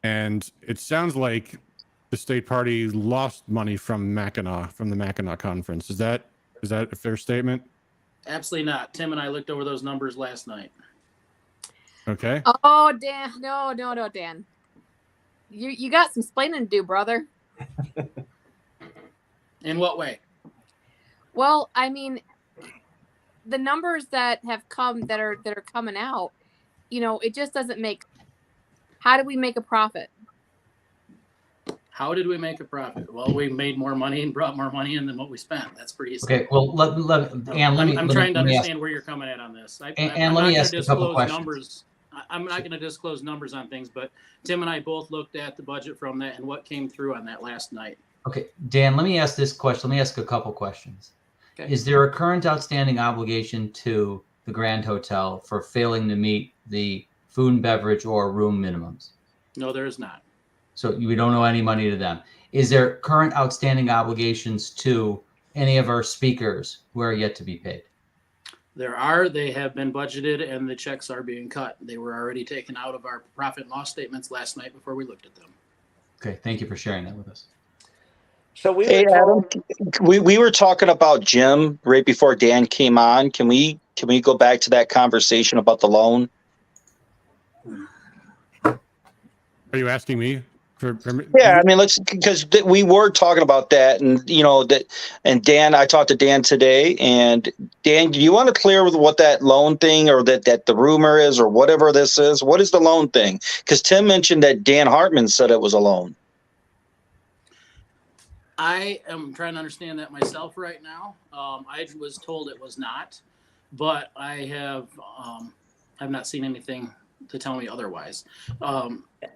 and it sounds like the state party lost money from the Mackinac conference. Is that a fair statement?
Absolutely not. Tim and I looked over those numbers last night.
Okay.
Oh, Dan. No, Dan. You got some explaining to do, brother.
In what way?
Well, I mean, the numbers that have come that are coming out, it just doesn't make. How do we make a profit?
How did we make a profit? Well, we made more money and brought more money in than what we spent. That's pretty simple.
Okay, well,
I'm trying to understand where you're coming at on this. I'm
let me ask a couple questions.
Numbers. I'm not going to disclose numbers on things, but Tim and I both looked at the budget from that and what came through on that last night.
Okay, Dan, let me ask this question. Let me ask a couple questions.
Okay.
Is there a current outstanding obligation to the Grand Hotel for failing to meet the food and beverage or room minimums?
No, there is not.
So we don't owe any money to them. Is there current outstanding obligations to any of our speakers who are yet to be paid?
They have been budgeted and the checks are being cut. They were already taken out of our profit and loss statements last night before we looked at them.
Okay, thank you for sharing that with us.
So we
Hey,
were
Adam,
told,
we were talking about Jim right before Dan came on. Can we go back to that conversation about the loan?
Are you asking me?
Yeah, I mean, because we were talking about that, and and Dan, I talked to Dan today, and Dan, do you want to clear with what that loan thing, or that the rumor is, or whatever this is? What is the loan thing? Because Tim mentioned that Dan Hartman said it was a loan.
I am trying to understand that myself right now. I was told it was not, but I've not seen anything to tell me otherwise.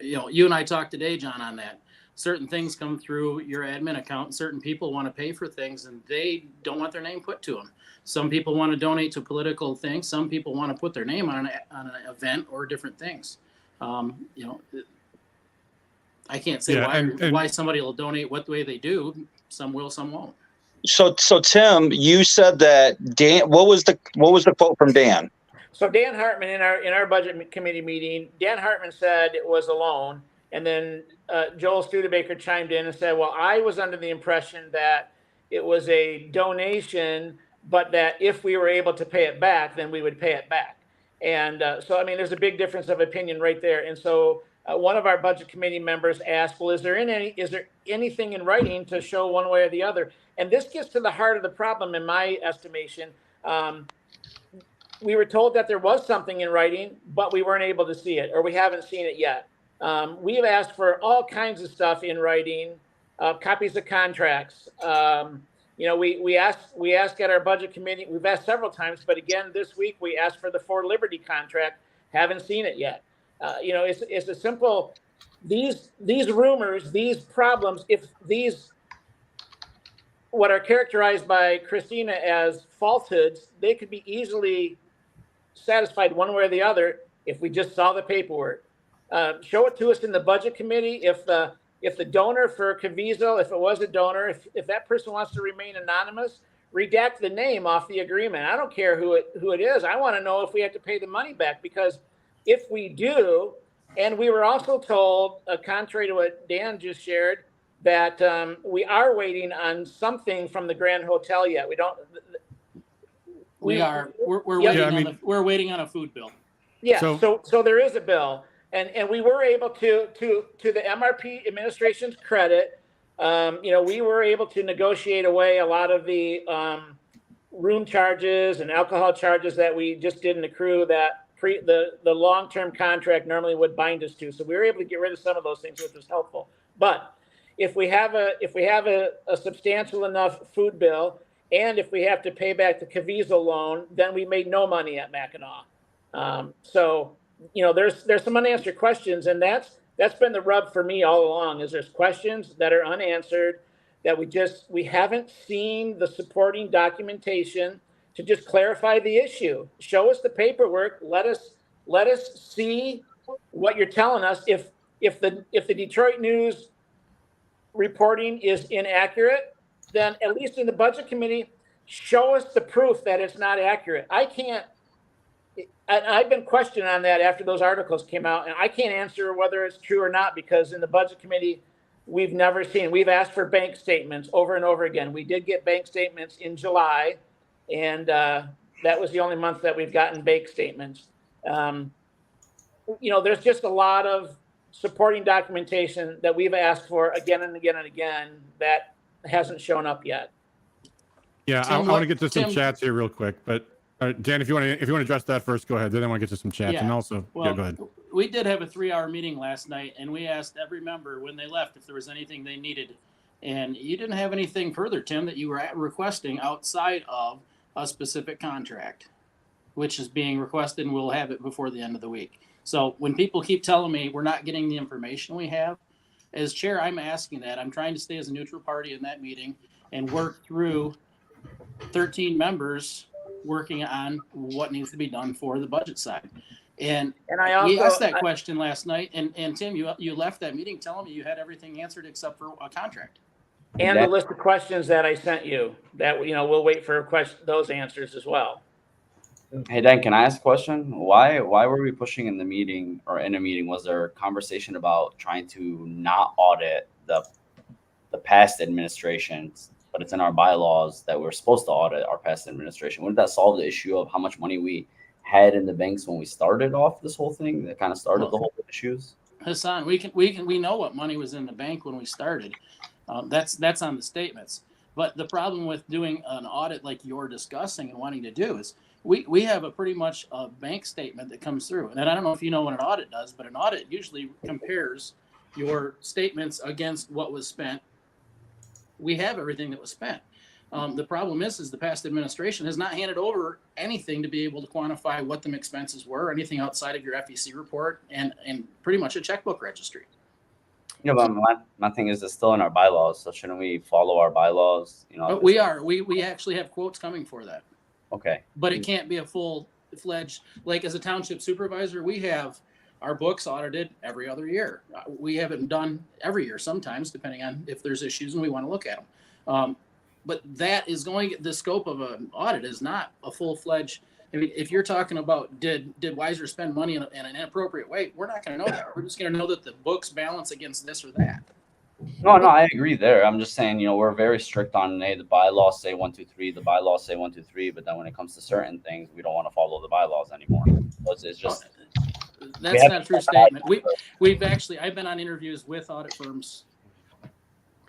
You and I talked today, John, on that. Certain things come through your admin account. Certain people want to pay for things and they don't want their name put to them. Some people want to donate to political things. Some people want to put their name on an event or different things. I can't say why somebody will donate what way they do. Some will, some won't.
So Tim, you said that Dan. What was the quote from Dan?
So Dan Hartman in our budget committee meeting, Dan Hartman said it was a loan, and then Joel Studebaker chimed in and said, "Well, I was under the impression that it was a donation, but that if we were able to pay it back, then we would pay it back." And so, I mean, there's a big difference of opinion right there. And so, one of our budget committee members asked, "Well, is there anything in writing to show one way or the other?" And this gets to the heart of the problem, in my estimation. We were told that there was something in writing, but we weren't able to see it, or we haven't seen it yet. We have asked for all kinds of stuff in writing, copies of contracts. We asked at our budget committee. We've asked several times, but again this week we asked for the Ford Liberty contract. Haven't seen it yet. It's a simple. These rumors, these problems, if these what are characterized by Christina as falsehoods, they could be easily satisfied one way or the other if we just saw the paperwork. Show it to us in the budget committee. If the donor for Caviezel, if it was a donor, if that person wants to remain anonymous, redact the name off the agreement. I don't care who it is. I want to know if we have to pay the money back, because if we do, and we were also told, contrary to what Dan just shared, that we are waiting on something from the Grand Hotel yet. We don't.
We're waiting on a food bill.
Yeah. So there is a bill, and we were able to the MRP administration's credit. We were able to negotiate away a lot of the room charges and alcohol charges that we just didn't accrue that the long-term contract normally would bind us to. So we were able to get rid of some of those things, which was helpful. But if we have a substantial enough food bill, and if we have to pay back the Caviezel loan, then we made no money at Mackinac. So, you know, there's some unanswered questions, and that's been the rub for me all along, is there's questions that are unanswered that we haven't seen the supporting documentation to just clarify the issue. Show us the paperwork. Let us see what you're telling us. If the Detroit News reporting is inaccurate, then at least in the budget committee, show us the proof that it's not accurate. I've been questioned on that after those articles came out, and I can't answer whether it's true or not, because in the budget committee, we've asked for bank statements over and over again. We did get bank statements in July, and that was the only month that we've gotten bank statements. You know, there's just a lot of supporting documentation that we've asked for again and again and again that hasn't shown up yet.
Yeah,
Tim,
I want to get to some
Tim-
chats here real quick, but Dan, if you want to address that first, go ahead. Then I want to get to some chats,
Yeah.
and also
Well,
go ahead.
we did have a 3-hour meeting last night, and we asked every member when they left if there was anything they needed. And you didn't have anything further, Tim, that you were requesting outside of a specific contract, which is being requested, and we'll have it before the end of the week. So when people keep telling me we're not getting the information we have, as chair, I'm asking that. I'm trying to stay as a neutral party in that meeting and work through 13 members working on what needs to be done for the budget side. And
I also
we asked that question last night, and Tim, you left that meeting telling me you had everything answered except for a contract.
And the list of questions that I sent you, that, you know, we'll wait for those answers as well.
Hey Dan, can I ask a question? Why were we pushing in the meeting, or in a meeting? Was there a conversation about trying to not audit the past administrations, but it's in our bylaws that we're supposed to audit our past administration? Wouldn't that solve the issue of how much money we had in the banks when we started off this whole thing that kind of started the whole issues?
Hassan, we know what money was in the bank when we started. That's on the statements. But the problem with doing an audit like you're discussing and wanting to do is we have a pretty much a bank statement that comes through. And I don't know if you know what an audit does, but an audit usually compares your statements against what was spent. We have everything that was spent. The problem is the past administration has not handed over anything to be able to quantify what the expenses were, anything outside of your FEC report and pretty much a checkbook registry.
You know, but my thing is it's still in our bylaws, so shouldn't we follow our bylaws? You know,
But we are. We actually have quotes coming for that.
Okay.
But it can't be a full-fledged, like as a township supervisor, we have our books audited every other year. We have it done every year sometimes, depending on if there's issues and we want to look at them. But that is the scope of an audit is not a full-fledged. I mean, if you're talking about did Weiser spend money in an inappropriate way, we're not going to know that. We're just going to know that the books balance against this or that.
No, I agree there. I'm just saying, you know, we're very strict on, hey, the bylaws say 1, 2, 3, the bylaws say 1, 2, 3, but then when it comes to certain things, we don't want to follow the bylaws anymore. It's just
that's not a true statement. We've actually, I've been on interviews with audit firms.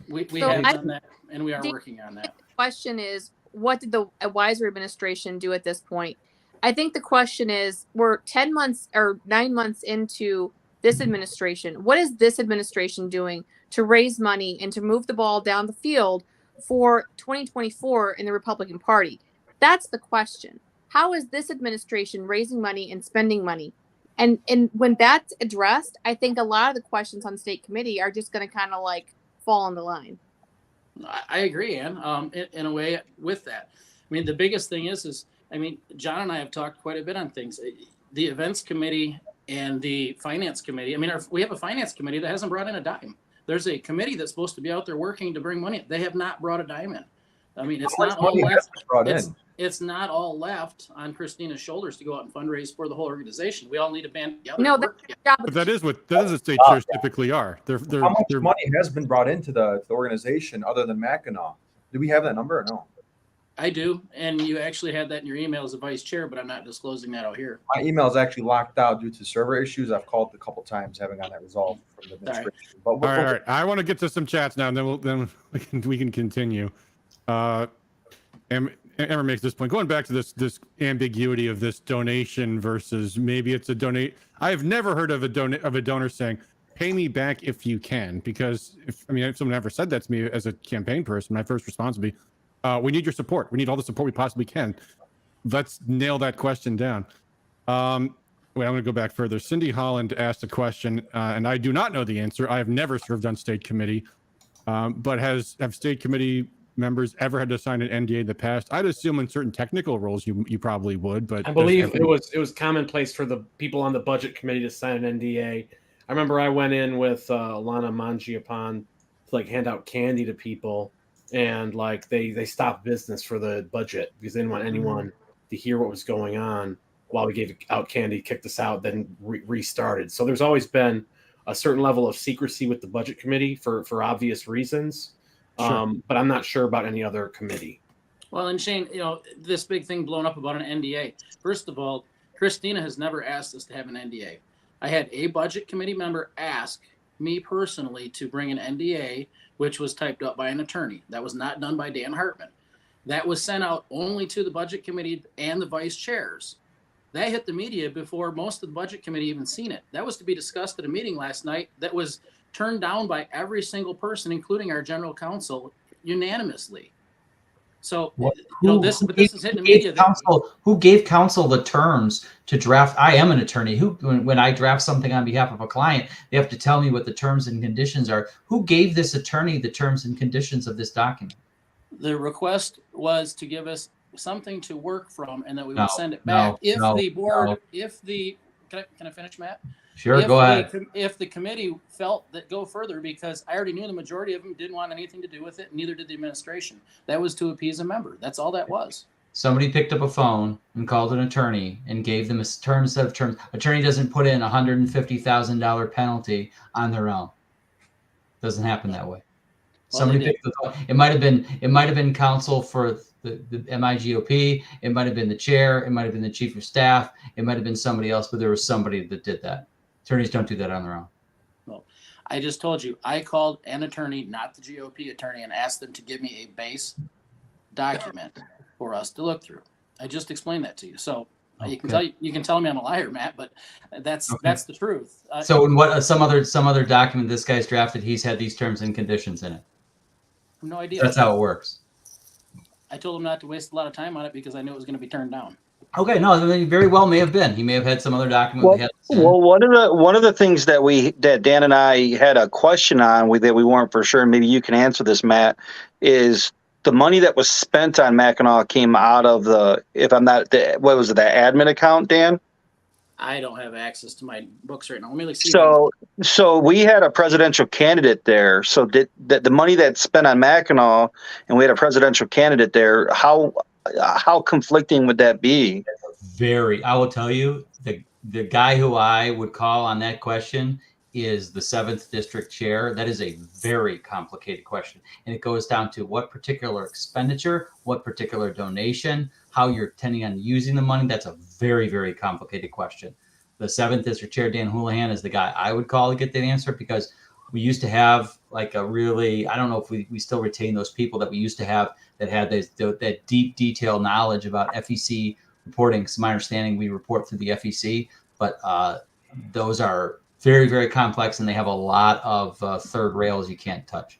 We have done that, and we are working on that.
The question is, what did the Weiser administration do at this point? I think the question is, we're 10 months or 9 months into this administration. What is this administration doing to raise money and to move the ball down the field for 2024 in the Republican Party? That's the question. How is this administration raising money and spending money? And when that's addressed, I think a lot of the questions on state committee are just going to kind of like fall on the line.
I agree, Ann, in a way with that. I mean, the biggest thing is, I mean, John and I have talked quite a bit on things. The events committee and the finance committee. I mean, we have a finance committee that hasn't brought in a dime. There's a committee that's supposed to be out there working to bring money. They have not brought a dime in. I mean, it's not all left. It's not all left on Christina's shoulders to go out and fundraise for the whole organization. We all need to band together.
No,
but that is what state chairs typically are.
How much money has been brought into the organization other than Mackinac? Do we have that number or no?
I do, and you actually had that in your email as a vice chair, but I'm not disclosing that out here.
My email is actually locked out due to server issues. I've called a couple times, haven't gotten that resolved from the administration. But
all right. I want to get to some chats now, and then we can continue. And Emma makes this point. Going back to this ambiguity of this donation versus maybe it's a donate. I have never heard of a donor saying, "Pay me back if you can," because if someone ever said that to me as a campaign person, my first response would be, "We need your support. We need all the support we possibly can." Let's nail that question down. Wait, I'm going to go back further. Cindy Holland asked a question, and I do not know the answer. I have never served on state committee, but have state committee members ever had to sign an NDA in the past? I'd assume in certain technical roles you probably would, but
I believe it was commonplace for the people on the budget committee to sign an NDA. I remember I went in with Alana Mangiapane to like hand out candy to people, and like they stopped business for the budget because they didn't want anyone to hear what was going on while we gave out candy, kicked us out, then restarted. So there's always been a certain level of secrecy with the budget committee for obvious reasons.
Sure.
But I'm not sure about any other committee.
Well, and Shane, this big thing blown up about an NDA. First of all, Christina has never asked us to have an NDA. I had a budget committee member ask me personally to bring an NDA, which was typed up by an attorney. That was not done by Dan Hartman. That was sent out only to the budget committee and the vice chairs. That hit the media before most of the budget committee even seen it. That was to be discussed at a meeting last night that was turned down by every single person, including our general counsel, unanimously. So, this is hitting the media.
Who gave counsel the terms to draft? I am an attorney. When I draft something on behalf of a client, they have to tell me what the terms and conditions are. Who gave this attorney the terms and conditions of this document?
The request was to give us something to work from, and that we would send it back can I finish, Matt?
Sure, go ahead.
If the committee felt that go further, because I already knew the majority of them didn't want anything to do with it, and neither did the administration. That was to appease a member. That's all that was.
Somebody picked up a phone and called an attorney and gave them a set of terms. Attorney doesn't put in $150,000 penalty on their own. Doesn't happen that way.
Well,
Somebody picked the phone. It might have been counsel for the MIGOP. It might have been the chair. It might have been the chief of staff. It might have been somebody else, but there was somebody that did that. Attorneys don't do that on their own.
Well, I just told you, I called an attorney, not the GOP attorney, and asked them to give me a base document for us to look through. I just explained that to you. So you can tell me I'm a liar, Matt, but that's the truth.
So in what some other document this guy's drafted, he's had these terms and conditions in it.
I have no idea.
That's how it works.
I told him not to waste a lot of time on it because I knew it was going to be turned down.
Okay, no, he very well may have been. He may have had some other document.
Well, one of the things that Dan and I had a question on that we weren't for sure, and maybe you can answer this, Matt, is the money that was spent on Mackinac came out of the admin account, Dan?
I don't have access to my books right now. Let me see.
So we had a presidential candidate there. So the money that's spent on Mackinac, and we had a presidential candidate there. How conflicting would that be?
Very. I will tell you, the guy who I would call on that question is the 7th district chair. That is a very complicated question, and it goes down to what particular expenditure, what particular donation, how you're intending on using the money. That's a very, very complicated question. The 7th district chair, Dan Houlihan, is the guy I would call to get the answer, because we used to have like a really, I don't know if we still retain those people that we used to have that had that deep detailed knowledge about FEC reporting. It's my understanding we report through the FEC, but those are very, very complex, and they have a lot of third rails you can't touch.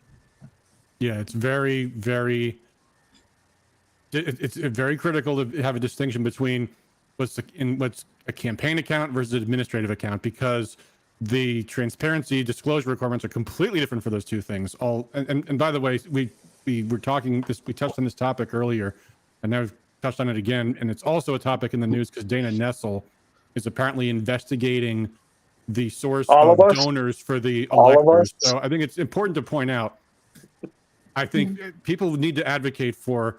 Yeah, it's very, very. It's very critical to have a distinction between what's a campaign account versus an administrative account, because the transparency disclosure requirements are completely different for those two things. And by the way, we were talking this, we touched on this topic earlier, and now we've touched on it again, and it's also a topic in the news because Dana Nessel is apparently investigating the source of donors for the electors. So I think it's important to point out, I think people need to advocate for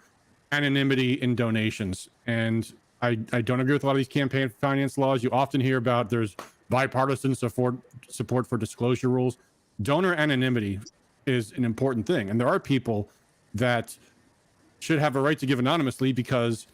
anonymity in donations. And I don't agree with a lot of these campaign finance laws. You often hear about there's bipartisan support for disclosure rules. Donor anonymity is an important thing. And there are people that should have a right to give anonymously, because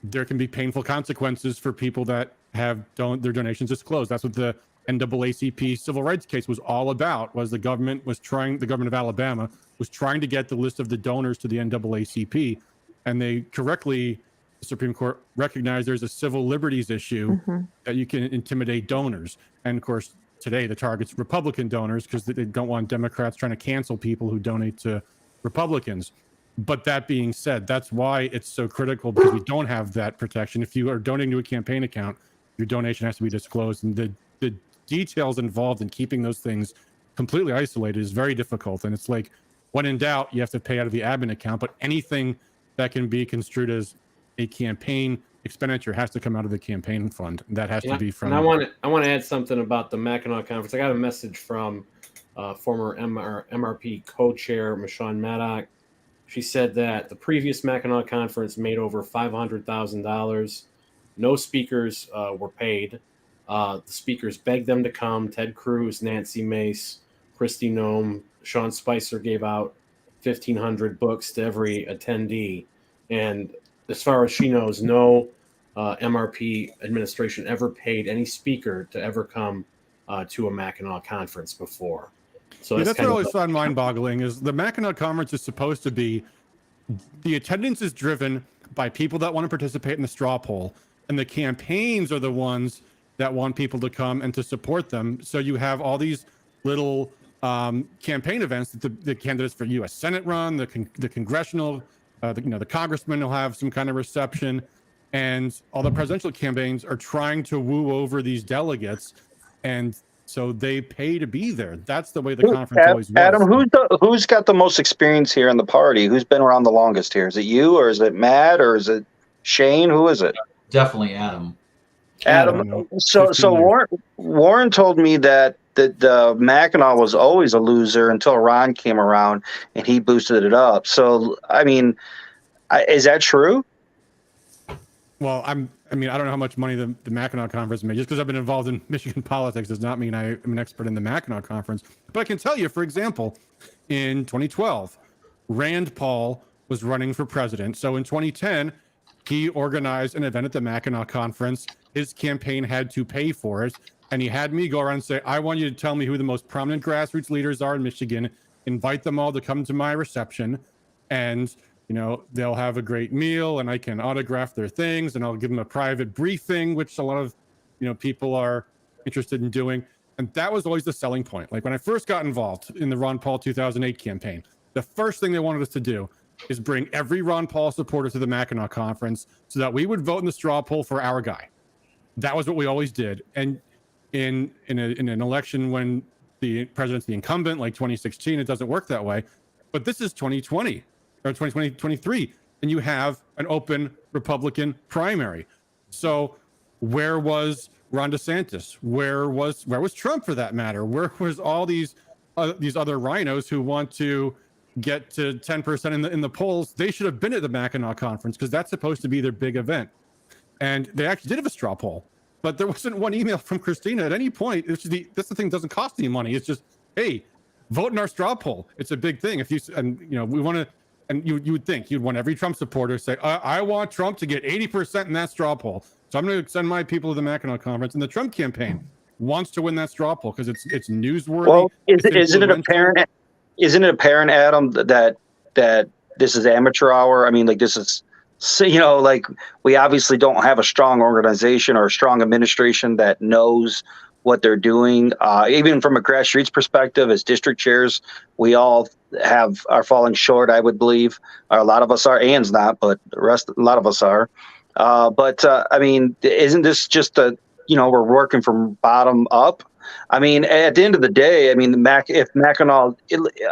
there can be painful consequences for people that have their donations disclosed. That's what the NAACP civil rights case was all about, was the government of Alabama was trying to get the list of the donors to the NAACP. and they correctly, the Supreme Court recognized there's a civil liberties issue that you can intimidate donors. And of course, today the target's Republican donors because they don't want Democrats trying to cancel people who donate to Republicans. But that being said, that's why it's so critical, because we don't have that protection. If you are donating to a campaign account, your donation has to be disclosed, and the details involved in keeping those things completely isolated is very difficult. And it's like, when in doubt, you have to pay out of the admin account, but anything that can be construed as a campaign expenditure has to come out of the campaign fund. That has to be from.
And I want to add something about the Mackinac Conference. I got a message from former MRP co-chair Michonne Maddock. She said that the previous Mackinac Conference made over $500,000. No speakers were paid. The speakers begged them to come. Ted Cruz, Nancy Mace, Kristi Noem, Sean Spicer gave out 1,500 books to every attendee. And as far as she knows, no MRP administration ever paid any speaker to ever come to a Mackinac Conference before. So
that's what I always found mind-boggling is the Mackinac Conference is supposed to be, the attendance is driven by people that want to participate in the straw poll, and the campaigns are the ones that want people to come and to support them. So you have all these little campaign events that the candidates for U.S. Senate run, the congressional, the congressman will have some kind of reception, and all the presidential campaigns are trying to woo over these delegates, and so they pay to be there. That's the way the conference always was.
Adam, who's got the most experience here in the party? Who's been around the longest here? Is it you, or is it Matt, or is it Shane? Who is it?
Definitely Adam.
Adam. So Warren told me that the Mackinac was always a loser until Ron came around and he boosted it up. So I mean, is that true?
Well, I don't know how much money the Mackinac Conference made. Just because I've been involved in Michigan politics does not mean I am an expert in the Mackinac Conference. But I can tell you, for example, in 2012, Rand Paul was running for president. So in 2010, he organized an event at the Mackinac Conference. His campaign had to pay for it. And he had me go around and say, I want you to tell me who the most prominent grassroots leaders are in Michigan, invite them all to come to my reception, and they'll have a great meal, and I can autograph their things, and I'll give them a private briefing, which a lot of people are interested in doing. And that was always the selling point. Like when I first got involved in the Ron Paul 2008 campaign, the first thing they wanted us to do is bring every Ron Paul supporter to the Mackinac Conference so that we would vote in the straw poll for our guy. That was what we always did. And in an election when the president's the incumbent, like 2016, it doesn't work that way. But this is 2020 or 2023, and you have an open Republican primary. So where was Ron DeSantis? Where was Trump, for that matter? Where was all these other rhinos who want to get to 10% in the polls? They should have been at the Mackinac Conference, because that's supposed to be their big event. And they actually did have a straw poll, but there wasn't one email from Christina at any point. That's the thing, doesn't cost any money. It's just, hey, vote in our straw poll. It's a big thing. We want to. And you would think you'd want every Trump supporter say, I want Trump to get 80% in that straw poll. So I'm going to send my people to the Mackinac Conference. And the Trump campaign wants to win that straw poll because it's newsworthy.
Well, isn't it apparent, Adam, that this is amateur hour? I mean, like, this is, like, we obviously don't have a strong organization or a strong administration that knows what they're doing. Even from a grassroots perspective, as district chairs, we all are falling short, I would believe. Or a lot of us are. Ann's not, but a lot of us are. I mean, isn't this just we're working from bottom up? I mean, at the end of the day, I mean, if Mackinac,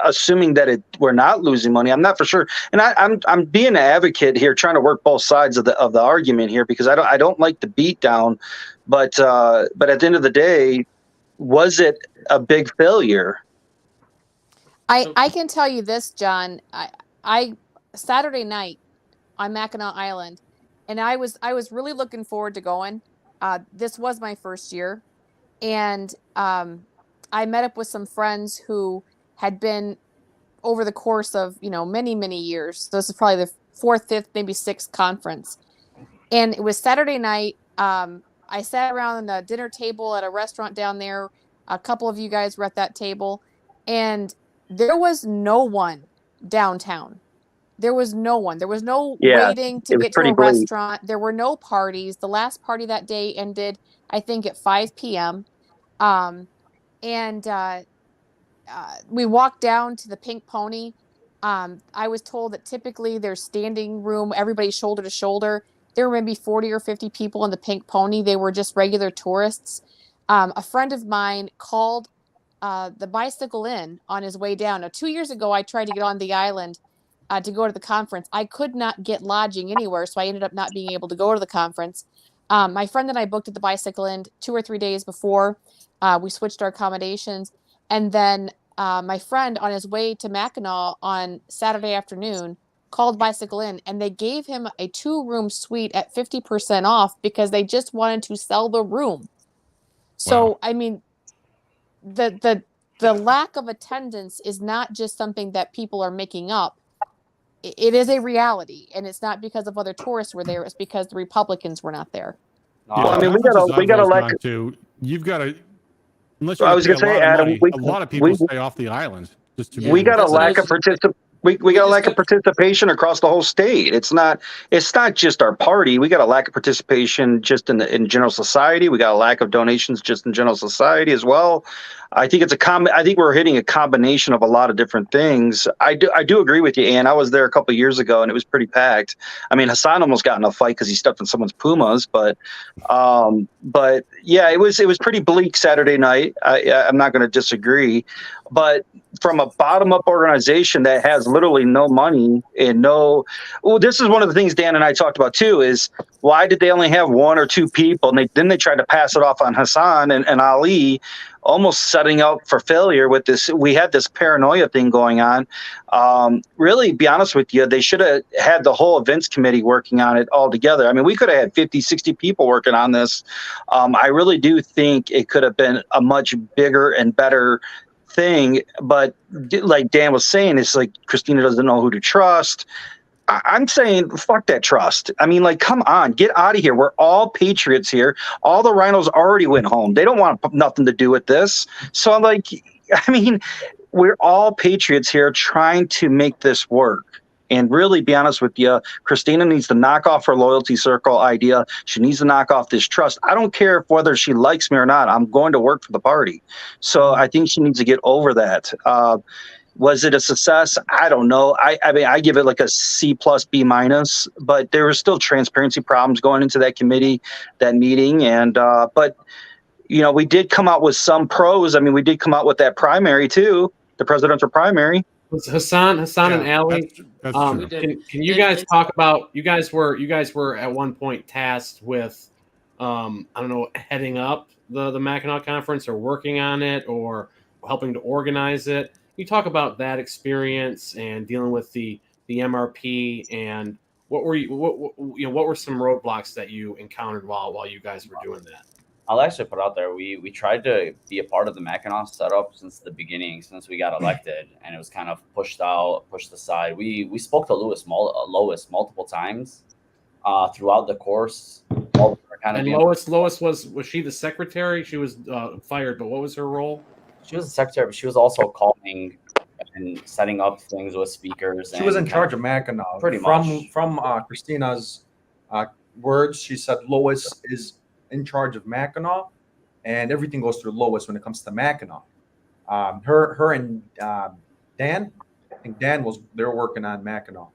assuming that we're not losing money, I'm not for sure. And I'm being an advocate here, trying to work both sides of the argument here, because I don't like the beat down. But at the end of the day, was it a big failure?
I can tell you this, John. I Saturday night on Mackinac Island, and I was really looking forward to going. This was my first year, and I met up with some friends who had been over the course of many years. This is probably the 4th, 5th, maybe 6th conference, and it was Saturday night. I sat around the dinner table at a restaurant down there. A couple of you guys were at that table, and there was no one downtown. There was no one. There was no
Yeah,
waiting to
it was
get to
pretty
a
bleak.
restaurant. There were no parties. The last party that day ended, I think, at 5 p.m. And we walked down to the Pink Pony. I was told that typically there's standing room, everybody's shoulder to shoulder. There were maybe 40 or 50 people in the Pink Pony. They were just regular tourists. A friend of mine called the Bicycle Inn on his way down. Now, 2 years ago, I tried to get on the island to go to the conference. I could not get lodging anywhere, so I ended up not being able to go to the conference. My friend and I booked at the Bicycle Inn 2 or 3 days before. We switched our accommodations. And then my friend, on his way to Mackinac on Saturday afternoon, called Bicycle Inn, and they gave him a 2-room suite at 50% off because they just wanted to sell the room. So,
Wow.
I mean, the lack of attendance is not just something that people are making up. It is a reality, and it's not because of other tourists were there. It's because the Republicans were not there.
No,
Well, I mean, we
conferences
gotta
I've always
like.
gone to, you've got to, unless
I
you're
was
going to
gonna
pay a
say,
lot of
Adam,
money, a lot of people stay off the island just to be
we
able
got a
to-
lack of we got a
just
lack of participation across the whole state. It's not just our party. We got a lack of participation just in general society. We got a lack of donations just in general society as well. I think I think we're hitting a combination of a lot of different things. I do agree with you, Ann. I was there a couple of years ago and it was pretty packed. I mean, Hassan almost got in a fight because he stepped on someone's Pumas, but yeah, it was pretty bleak Saturday night. I'm not going to disagree, but from a bottom-up organization that has literally no money and this is one of the things Dan and I talked about too, is why did they only have 1 or 2 people? And then they tried to pass it off on Hassan and Ali, almost setting up for failure with this. We had this paranoia thing going on. Really, be honest with you, they should have had the whole events committee working on it all together. I mean, we could have had 50, 60 people working on this. I really do think it could have been a much bigger and better thing, but like Dan was saying, it's like Christina doesn't know who to trust. I'm saying fuck that trust. I mean, like, come on, get out of here. We're all patriots here. All the rhinos already went home. They don't want nothing to do with this. So I'm like, I mean, we're all patriots here trying to make this work. And really, be honest with you, Christina needs to knock off her loyalty circle idea. She needs to knock off this trust. I don't care whether she likes me or not. I'm going to work for the party. So I think she needs to get over that. Was it a success? I don't know. I mean, I give it like a C+, B-, but there were still transparency problems going into that committee, that meeting. And, but, you know, we did come out with some pros. I mean, we did come out with that primary too, the presidential primary.
Hassan and Ali.
That's true.
Can you guys talk about, you guys were at one point tasked with, I don't know, heading up the Mackinac conference or working on it or helping to organize it. You talk about that experience and dealing with the MRP and what were some roadblocks that you encountered while you guys were doing that?
I'll actually put out there, we tried to be a part of the Mackinac setup since the beginning, since we got elected, and it was kind of pushed aside. We spoke to Lois multiple times throughout the course.
Lois was she the secretary? She was fired, but what was her role?
She was the secretary, but she was also calling and setting up things with speakers.
She was in charge of Mackinac.
Pretty much.
From Christina's words, she said Lois is in charge of Mackinac, and everything goes through Lois when it comes to Mackinac. Her and Dan, I think they were working on Mackinac.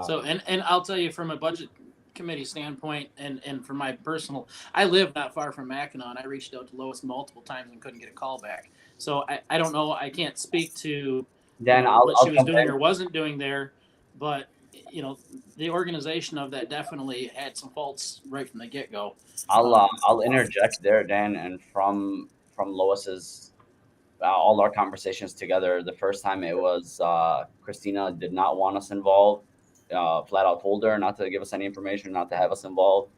So and I'll tell you, from a budget committee standpoint and from my personal, I live not far from Mackinac. I reached out to Lois multiple times and couldn't get a call back. So I don't know. I can't speak to
Dan,
what she was doing or wasn't doing there, but you know, the organization of that definitely had some faults right from the get-go.
I'll interject there, Dan, and from Lois's all our conversations together, the first time it was Christina did not want us involved. Flat out told her not to give us any information, not to have us involved.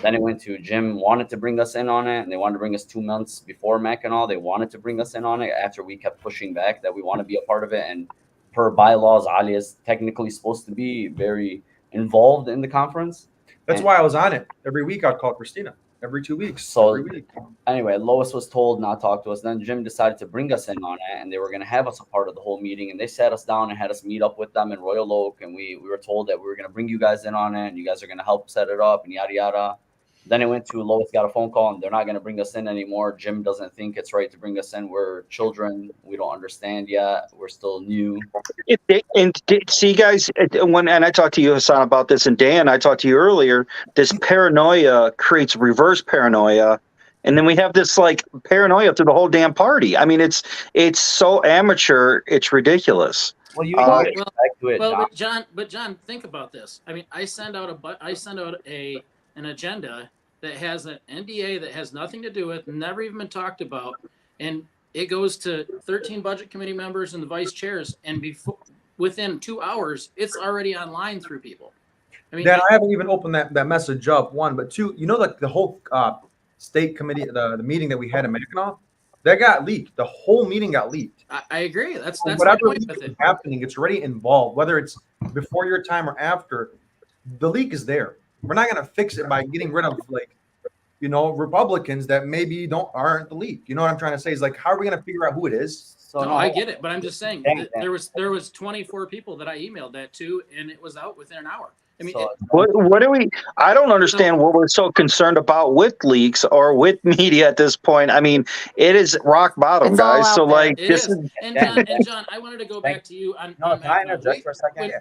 Then it went to Jim wanted to bring us in on it, and they wanted to bring us 2 months before Mackinac. They wanted to bring us in on it after we kept pushing back that we want to be a part of it. And per bylaws, Ali is technically supposed to be very involved in the conference.
That's why I was on it. Every week I'd call Christina. every 2 weeks.
So
every week.
anyway, Lois was told not to talk to us. Then Jim decided to bring us in on it, and they were going to have us a part of the whole meeting. And they sat us down and had us meet up with them in Royal Oak. And we were told that we were going to bring you guys in on it, and you guys are going to help set it up and yada yada. Then it went to Lois got a phone call, and they're not going to bring us in anymore. Jim doesn't think it's right to bring us in. We're children. We don't understand yet. We're still new.
See, guys, and I talked to you, Hassan, about this, and Dan, I talked to you earlier. This paranoia creates reverse paranoia, and then we have this like paranoia through the whole damn party. I mean, it's so amateur, it's ridiculous.
Well, you
Well,
get back to it, John.
but John, think about this. I mean, I send out an agenda that has an NDA that has nothing to do with, never even been talked about, and it goes to 13 budget committee members and the vice chairs, and within 2 hours, it's already online through people. I mean,
Dan, I haven't even opened that message up. One, but two, you know, like the whole state committee, the meeting that we had in Mackinac, that got leaked. The whole meeting got leaked.
I agree. That's
Whatever
my point
leak
with
is
it.
happening, it's already involved. Whether it's before your time or after, the leak is there. We're not going to fix it by getting rid of Republicans that maybe aren't the leak. You know what I'm trying to say? Is like, how are we going to figure out who it is?
So
No, I get it, but I'm just saying
Dang.
there was 24 people that I emailed that to, and it was out within an hour. I mean,
So-
What do we? I don't understand what we're so concerned about with leaks or with media at this point. I mean, it is rock bottom,
It's all
guys.
out
So
there.
like,
it
this
is.
is
And John, I wanted to go back to you on.
No,
on
can I
Mackinac.
interject for a second?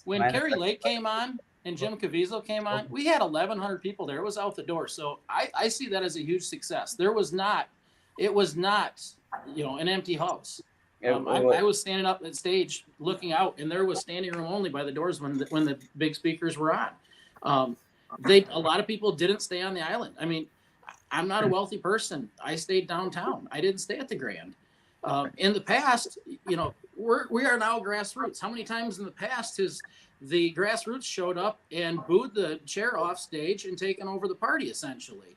When Carrie Lake came on and Jim Caviezel came on, we had 1,100 people there. It was out the door. So I see that as a huge success. It was not, an empty house. I was standing up at stage looking out, and there was standing room only by the doors when the big speakers were on. A lot of people didn't stay on the island. I mean, I'm not a wealthy person. I stayed downtown. I didn't stay at the Grand. In the past, we are now grassroots. How many times in the past has the grassroots showed up and booed the chair off stage and taken over the party? Essentially,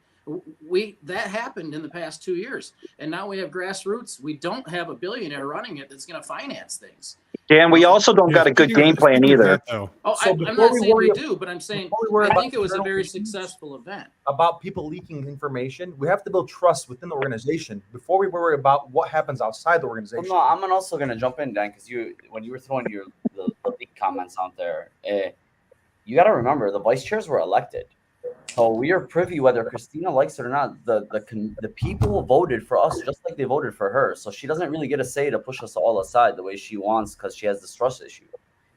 that happened in the past 2 years, and now we have grassroots. We don't have a billionaire running it that's going to finance things.
Dan. We also don't got a good game plan either.
Oh,
So
I'm
before
not
we
saying
worry
we
ab-
do, but I'm saying
before we worry
I
about
think it was a
internal
very
issues,
successful event.
About people leaking information, we have to build trust within the organization before we worry about what happens outside the organization.
Well, no, I'm also gonna jump in, Dan, because when you were throwing the leak comments out there, you got to remember the vice chairs were elected, so we are privy whether Christina likes it or not. The people voted for us just like they voted for her, so she doesn't really get a say to push us all aside the way she wants because she has this trust issue.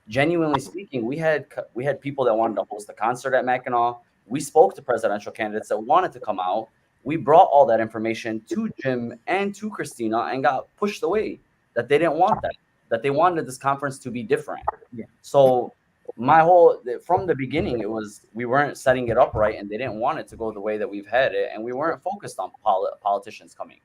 Genuinely speaking, we had people that wanted to host a concert at Mackinac. We spoke to presidential candidates that wanted to come out. We brought all that information to Jim and to Christina and got pushed away that they didn't want that they wanted this conference to be different.
Yeah.
So from the beginning, it was we weren't setting it up right, and they didn't want it to go the way that we've had it, and we weren't focused on politicians coming.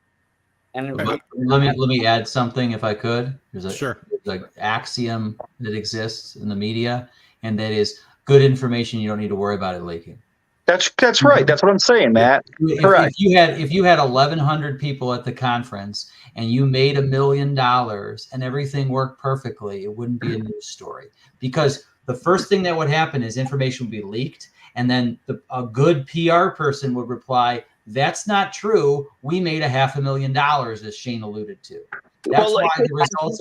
And
Let me add something if I could.
Sure.
There's an axiom that exists in the media, and that is good information. You don't need to worry about it leaking.
That's right. That's what I'm saying, Matt. Correct.
If you had 1,100 people at the conference and you made $1 million and everything worked perfectly, it wouldn't be a news story, because the first thing that would happen is information would be leaked, and then a good PR person would reply, "That's not true. We made $500,000,000," as Shane alluded to. That's why the results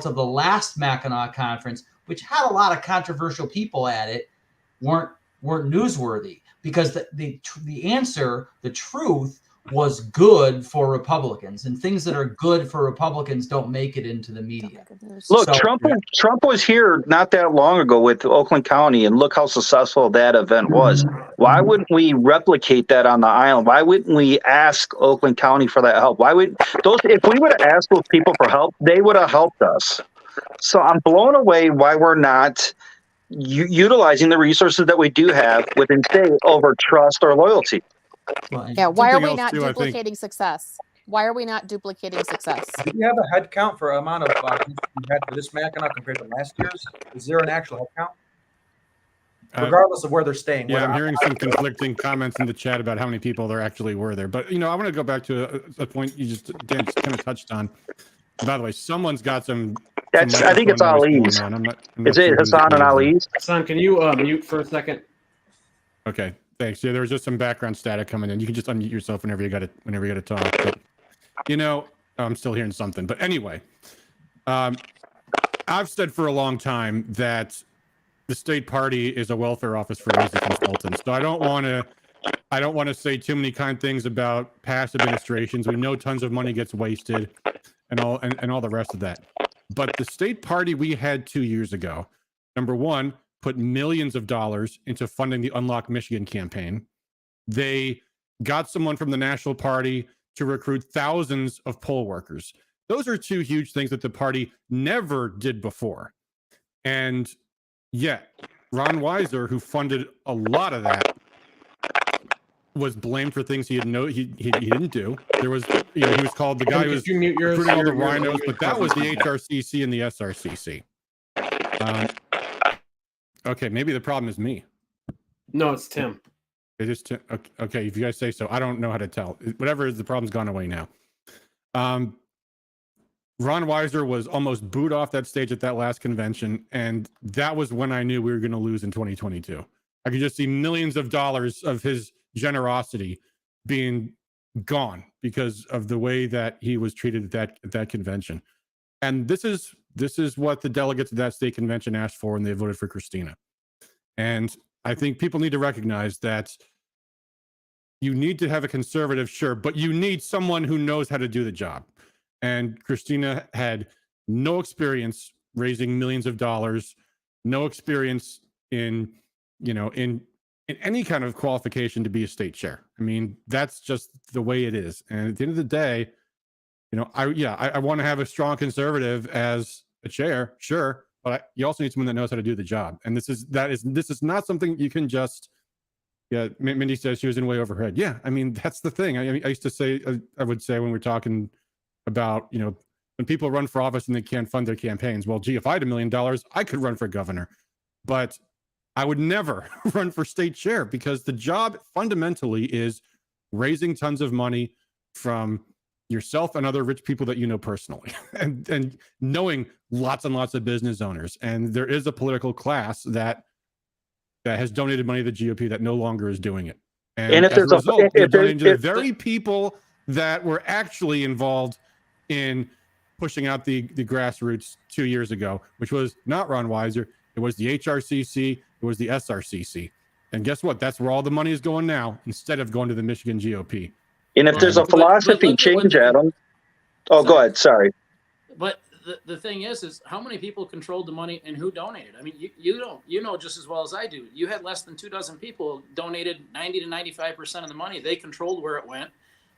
of the last Mackinac conference, which had a lot of controversial people at it, weren't newsworthy, because the answer, the truth, was good for Republicans, and things that are good for Republicans don't make it into the media.
Look,
So-
Trump was here not that long ago with Oakland County, and look how successful that event was. Why wouldn't we replicate that on the island? Why wouldn't we ask Oakland County for that help? If we would have asked those people for help, they would have helped us. So I'm blown away why we're not utilizing the resources that we do have within state over trust or loyalty.
Yeah, why are
Something
we
else
not
too, I think.
duplicating success? Why are we not duplicating success?
Do you have a head count for amount of we had for this Mackinac compared to last year's? Is there an actual head count? Regardless of where they're staying.
Yeah, I'm hearing some conflicting comments in the chat about how many people there actually were there. But, I want to go back to a point Dan just kind of touched on. By the way, someone's got some.
I think it's Ali's.
I'm not
Is
sure
it
who's
Hassan and
it is.
Ali's?
Son, can you mute for a second?
Okay. Thanks. Yeah, there was just some background static coming in. You can just unmute yourself whenever you got to talk. But, you know, I'm still hearing something. But anyway, I've said for a long time that the state party is a welfare office for lazy consultants. So I don't want to say too many kind things about past administrations. We know tons of money gets wasted and all the rest of that. But the state party we had 2 years ago, number one, put millions of dollars into funding the Unlock Michigan campaign. They got someone from the national party to recruit thousands of poll workers. Those are two huge things that the party never did before. And yet, Ron Weiser, who funded a lot of that, was blamed for things he didn't do. There was, he was called the guy who was recruiting all the rhinos, but that was the HRCC and the SRCC. Okay, maybe the problem is me.
No, it's Tim.
It is Tim. Okay, if you guys say so. I don't know how to tell. Whatever is, the problem's gone away now. Ron Weiser was almost booed off that stage at that last convention, and that was when I knew we were going to lose in 2022. I could just see millions of dollars of his generosity being gone because of the way that he was treated at that convention. And this is what the delegates of that state convention asked for when they voted for Christina. And I think people need to recognize that you need to have a conservative, sure, but you need someone who knows how to do the job. And Christina had no experience raising millions of dollars, no experience in any kind of qualification to be a state chair. I mean, that's just the way it is. And at the end of the day, I want to have a strong conservative as a chair, sure, but you also need someone that knows how to do the job. And this is not something you can just. Yeah, Mindy says she was in way over her head. Yeah, I mean, that's the thing. I used to say, I would say when we're talking about, when people run for office and they can't fund their campaigns. Well, gee, if I had $1 million, I could run for governor, but I would never run for state chair because the job fundamentally is raising tons of money from yourself and other rich people that you know personally, and knowing lots and lots of business owners. And there is a political class that has donated money to the GOP that no longer is doing it. And if there's a result, they're donating to the very people that were actually involved in pushing out the grassroots 2 years ago, which was not Ron Weiser. It was the HRCC. It was the SRCC. And guess what? That's where all the money is going now, instead of going to the Michigan GOP.
And if there's a philosophy change, Adam. Oh, go ahead. Sorry.
But the thing is how many people controlled the money and who donated? I mean, you know just as well as I do. You had less than 24 people donated 90 to 95% of the money. They controlled where it went,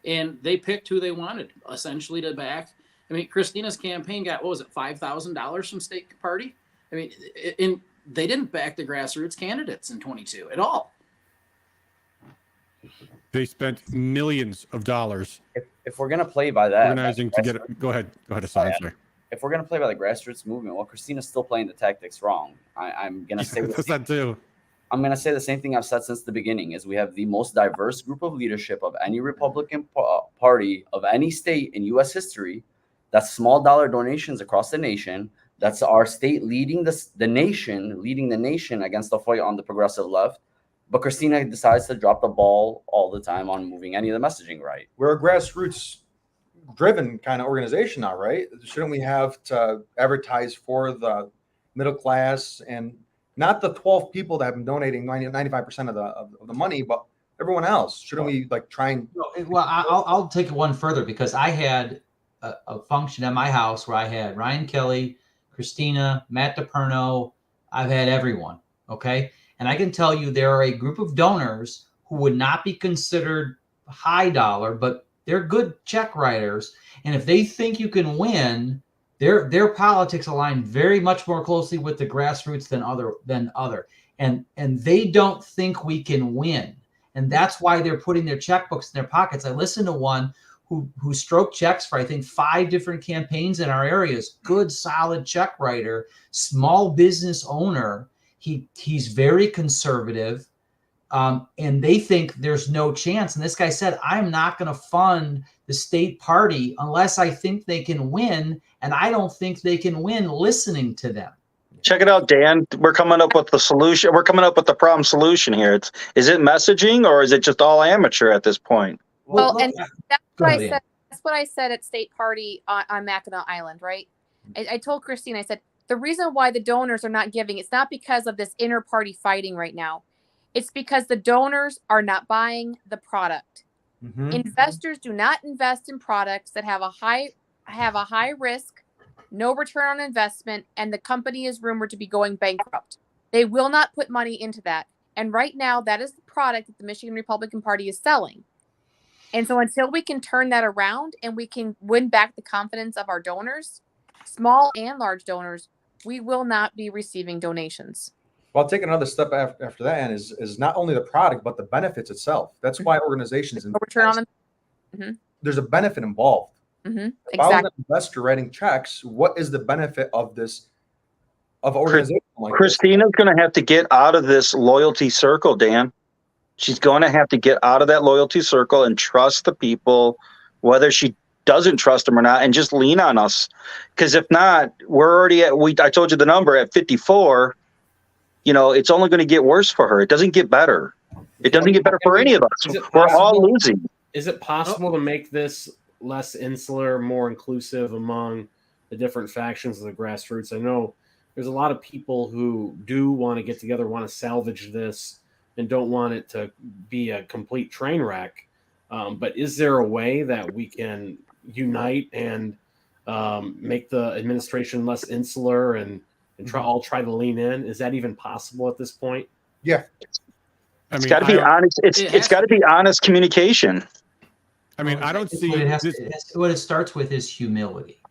and they picked who they wanted essentially to back. I mean, Christina's campaign got, what was it, $5,000 from state party? I mean, they didn't back the grassroots candidates in 22 at all.
They spent millions of dollars.
If we're gonna play by that,
organizing to get it. Go ahead, Hassan. Sorry.
If we're gonna play by the grassroots movement, well, Christina's still playing the tactics wrong. I'm gonna say
that too.
I'm gonna say the same thing I've said since the beginning: is we have the most diverse group of leadership of any Republican party of any state in U.S. history. That's small dollar donations across the nation. That's our state leading the nation against the fight on the progressive left. But Christina decides to drop the ball all the time on moving any of the messaging right.
We're a grassroots-driven kind of organization now, right? Shouldn't we have to advertise for the middle class and not the 12 people that have been donating 95% of the money, but everyone else? Shouldn't we try and?
Well, I'll take it one further, because I had a function at my house where I had Ryan Kelly, Christina, Matt DePerno. I've had everyone. Okay. And I can tell you there are a group of donors who would not be considered high dollar, but they're good check writers. And if they think you can win, their politics align very much more closely with the grassroots than other. And they don't think we can win. And that's why they're putting their checkbooks in their pockets. I listened to one who stroked checks for, I think, 5 different campaigns in our areas. Good, solid check writer, small business owner. He's very conservative, and they think there's no chance. And this guy said, I'm not going to fund the state party unless I think they can win, and I don't think they can win listening to them.
Check it out, Dan. We're coming up with the solution. We're coming up with the problem solution here. Is it messaging or is it just all amateur at this point?
Well, and that's
Go
what I
ahead,
said. That's what I said at State Party on Mackinac Island, right? I told Christine, I said, the reason why the donors are not giving, it's not because of this inter-party fighting right now. It's because the donors are not buying the product. Investors do not invest in products that have a high risk, no return on investment, and the company is rumored to be going bankrupt. They will not put money into that. And right now, that is the product that the Michigan Republican Party is selling. And so until we can turn that around and we can win back the confidence of our donors, small and large donors, we will not be receiving donations.
Well, I'll take another step after that, and is not only the product, but the benefits itself. That's why organizations there's a benefit involved. If I was an investor writing checks, what is the benefit of this of organization like
Christina's going to have to get out of this loyalty circle, Dan. She's going to have to get out of that loyalty circle and trust the people, whether she doesn't trust them or not, and just lean on us. Because if not, we're already at, I told you the number at 54. You know, it's only going to get worse for her. It doesn't get better. It doesn't get better for any of us. We're all losing.
Is it possible to make this less insular, more inclusive among the different factions of the grassroots? I know there's a lot of people who do want to get together, want to salvage this, and don't want it to be a complete train wreck. But is there a way that we can unite and make the administration less insular and try to lean in? Is that even possible at this point?
Yeah.
I mean, it's got to be honest. It's got to be honest communication.
I mean, I don't see
what it starts with is humility.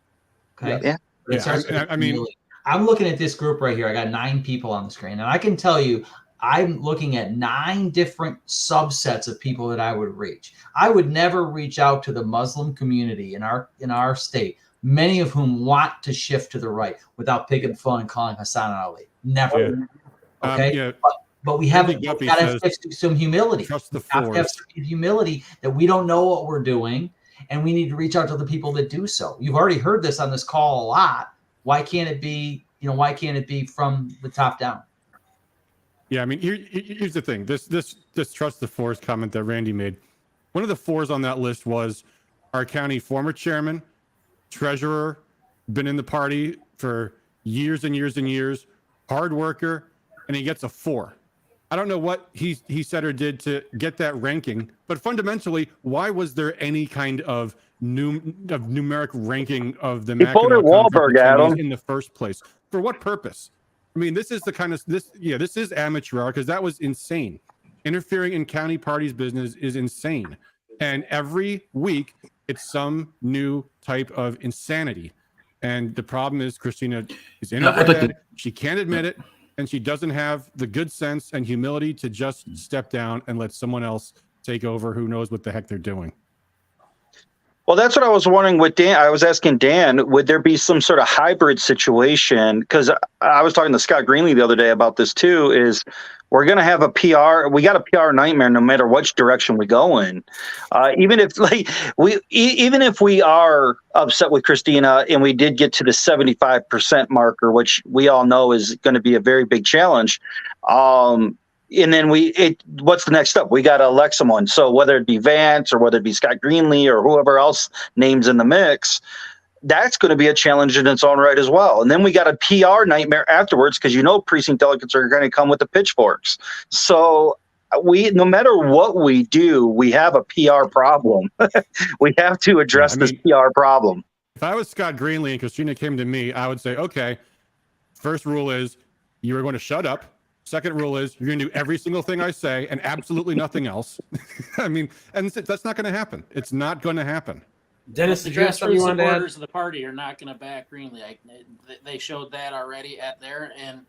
Okay.
Yeah.
It starts with humility. I'm looking at this group right here. I got 9 people on the screen, and I can tell you, I'm looking at 9 different subsets of people that I would reach. I would never reach out to the Muslim community in our state, many of whom want to shift to the right, without picking the phone and calling Hassan Ali. Never.
Yeah.
Okay. But we have got to have some humility.
Trust the
force. We have to have some humility that we don't know what we're doing, and we need to reach out to the people that do so. You've already heard this on this call a lot. Why can't it be? Why can't it be from the top down?
Yeah, I mean, here's the thing. This trust the force comment that Randy made. One of the 4s on that list was our county former chairman, treasurer, been in the party for years and years and years, hard worker, and he gets a 4. I don't know what he said or did to get that ranking, but fundamentally, why was there any kind of numeric ranking of the
Mackinac Wahlberg
in the first place? For what purpose? I mean, this is the kind of this is amateur because that was insane. Interfering in county parties' business is insane, and every week it's some new type of insanity. And the problem is Christina is in her head. She can't admit it. And she doesn't have the good sense and humility to just step down and let someone else take over who knows what the heck they're doing.
Well, that's what I was wondering with Dan. I was asking Dan, would there be some sort of hybrid situation? Because I was talking to Scott Greenlee the other day about this too, is we're going to have a PR. We got a PR nightmare no matter which direction we go in. Even if we are upset with Christina and we did get to the 75% marker, which we all know is going to be a very big challenge. And then what's the next step? We got to elect someone. So whether it be Vance or whether it be Scott Greenlee or whoever else names in the mix, that's going to be a challenge in its own right as well. And then we got a PR nightmare afterwards because precinct delegates are going to come with the pitchforks. So no matter what we do, we have a PR problem. We have to address this PR problem.
If I was Scott Greenlee and Christina came to me, I would say, okay, first rule is you are going to shut up. Second rule is you're going to do every single thing I say and absolutely nothing else. I mean, and that's not going to happen. It's not going to happen.
Dennis,
the grassroots supporters of the party are not going to back Greenlee. They showed that already there, and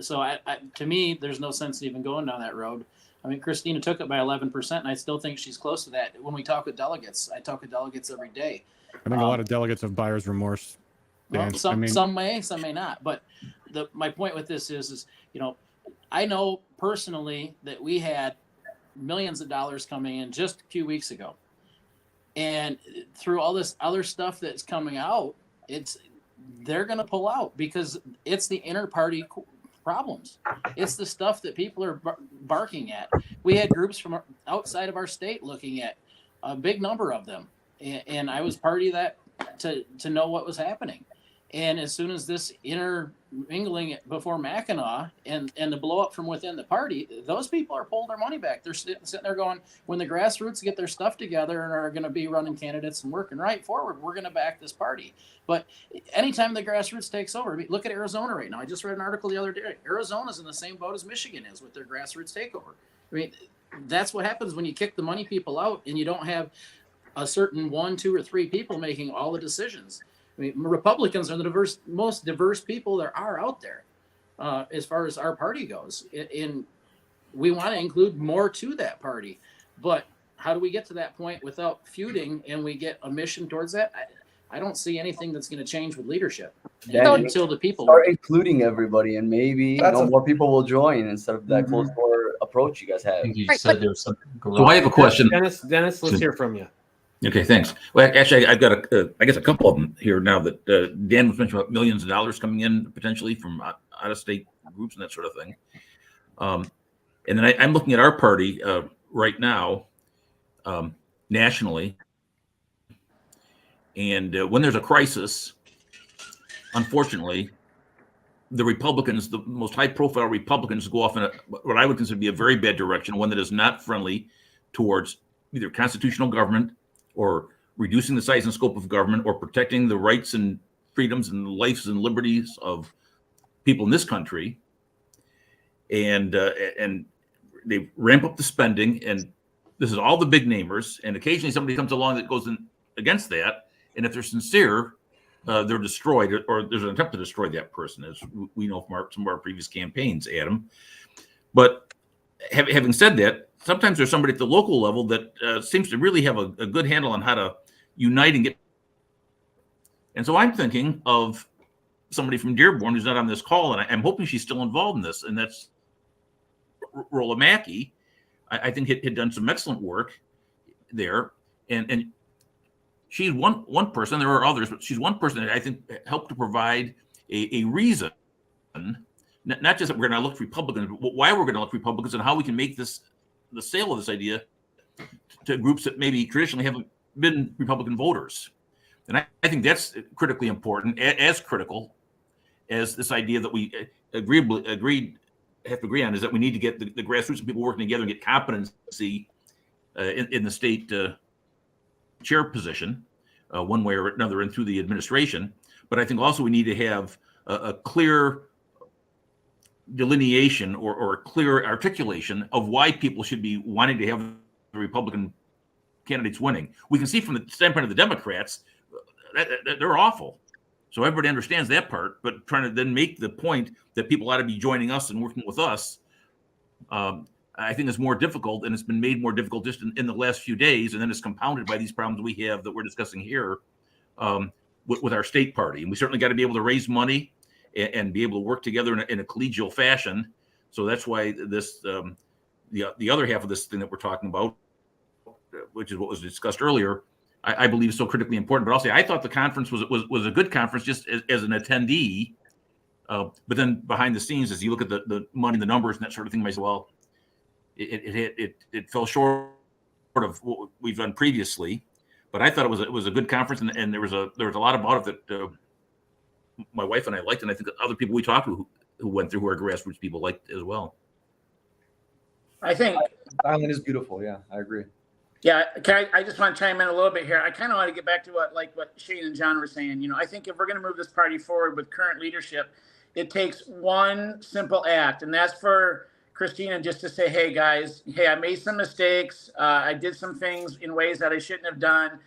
so to me, there's no sense in even going down that road. I mean, Christina took it by 11%, and I still think she's close to that. When we talk with delegates, I talk with delegates every day.
I think a lot of delegates have buyer's remorse.
Well, some may, some may not. But my point with this is I know personally that we had millions of dollars coming in just a few weeks ago. And through all this other stuff that's coming out, they're going to pull out because it's the inter-party problems. It's the stuff that people are barking at. We had groups from outside of our state looking at a big number of them, and I was party of that to know what was happening. And as soon as this intermingling before Mackinac and the blow up from within the party, those people are pulling their money back. They're sitting there going, when the grassroots get their stuff together and are going to be running candidates and working right forward, we're going to back this party. But anytime the grassroots takes over, I mean, look at Arizona right now. I just read an article the other day. Arizona's in the same boat as Michigan is with their grassroots takeover. I mean, that's what happens when you kick the money people out and you don't have a certain 1, 2, or 3 people making all the decisions. I mean, Republicans are the most diverse people there are out there, as far as our party goes. And we want to include more to that party. But how do we get to that point without feuding and we get a mission towards that? I don't see anything that's going to change with leadership until the people
start including everybody, and maybe more people will join instead of that closed door approach you guys have.
You said there's some.
So I have a question.
Dennis, let's hear from you.
Okay, thanks. Well, actually, I've got I guess a couple of them here now that Dan was mentioning about millions of dollars coming in potentially from out-of-state groups and that sort of thing. And then I'm looking at our party right now, nationally. And when there's a crisis, unfortunately, the Republicans, the most high-profile Republicans, go off in what I would consider to be a very bad direction, one that is not friendly towards either constitutional government or reducing the size and scope of government or protecting the rights and freedoms and lives and liberties of people in this country. And they ramp up the spending, and this is all the big namers. And occasionally somebody comes along that goes in against that. And if they're sincere, they're destroyed, or there's an attempt to destroy that person, as we know from some of our previous campaigns, Adam. But having said that, sometimes there's somebody at the local level that seems to really have a good handle on how to unite and get. And so I'm thinking of somebody from Dearborn who's not on this call, and I'm hoping she's still involved in this, and that's Rolla Mackey. I think had done some excellent work there, and she's one person. There are others, but she's one person that I think helped to provide a reason, not just that we're going to look Republicans, but why we're going to look Republicans and how we can make the sale of this idea to groups that maybe traditionally haven't been Republican voters. And I think that's critically important, as critical as this idea that we have to agree on, is that we need to get the grassroots and people working together and get competency in the state chair position, one way or another, and through the administration. But I think also we need to have a clear delineation or a clear articulation of why people should be wanting to have the Republican candidates winning. We can see from the standpoint of the Democrats that they're awful. So everybody understands that part, but trying to then make the point that people ought to be joining us and working with us, I think is more difficult, and it's been made more difficult just in the last few days, and then it's compounded by these problems we have that we're discussing here with our state party. And we certainly got to be able to raise money and be able to work together in a collegial fashion. So that's why this the other half of this thing that we're talking about, which is what was discussed earlier, I believe is so critically important. But I'll say I thought the conference was a good conference just as an attendee. But then behind the scenes, as you look at the money, the numbers, and that sort of thing, you say, well, it fell short of what we've done previously. But I thought it was a good conference, and there was a lot about it that my wife and I liked, and I think other people we talked to who went through, who are grassroots people, liked as well.
I think
the island is beautiful. Yeah, I agree.
Yeah, I just want to chime in a little bit here. I kind of want to get back to what Shane and John were saying. You know, I think if we're going to move this party forward with current leadership, it takes one simple act, and that's for Christina just to say, hey guys, I made some mistakes. I did some things in ways that I shouldn't have done.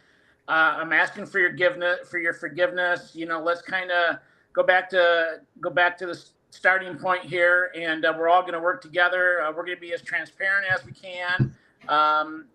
I'm asking for your forgiveness. You know, let's kind of go back to the starting point here, and we're all going to work together. We're going to be as transparent as we can,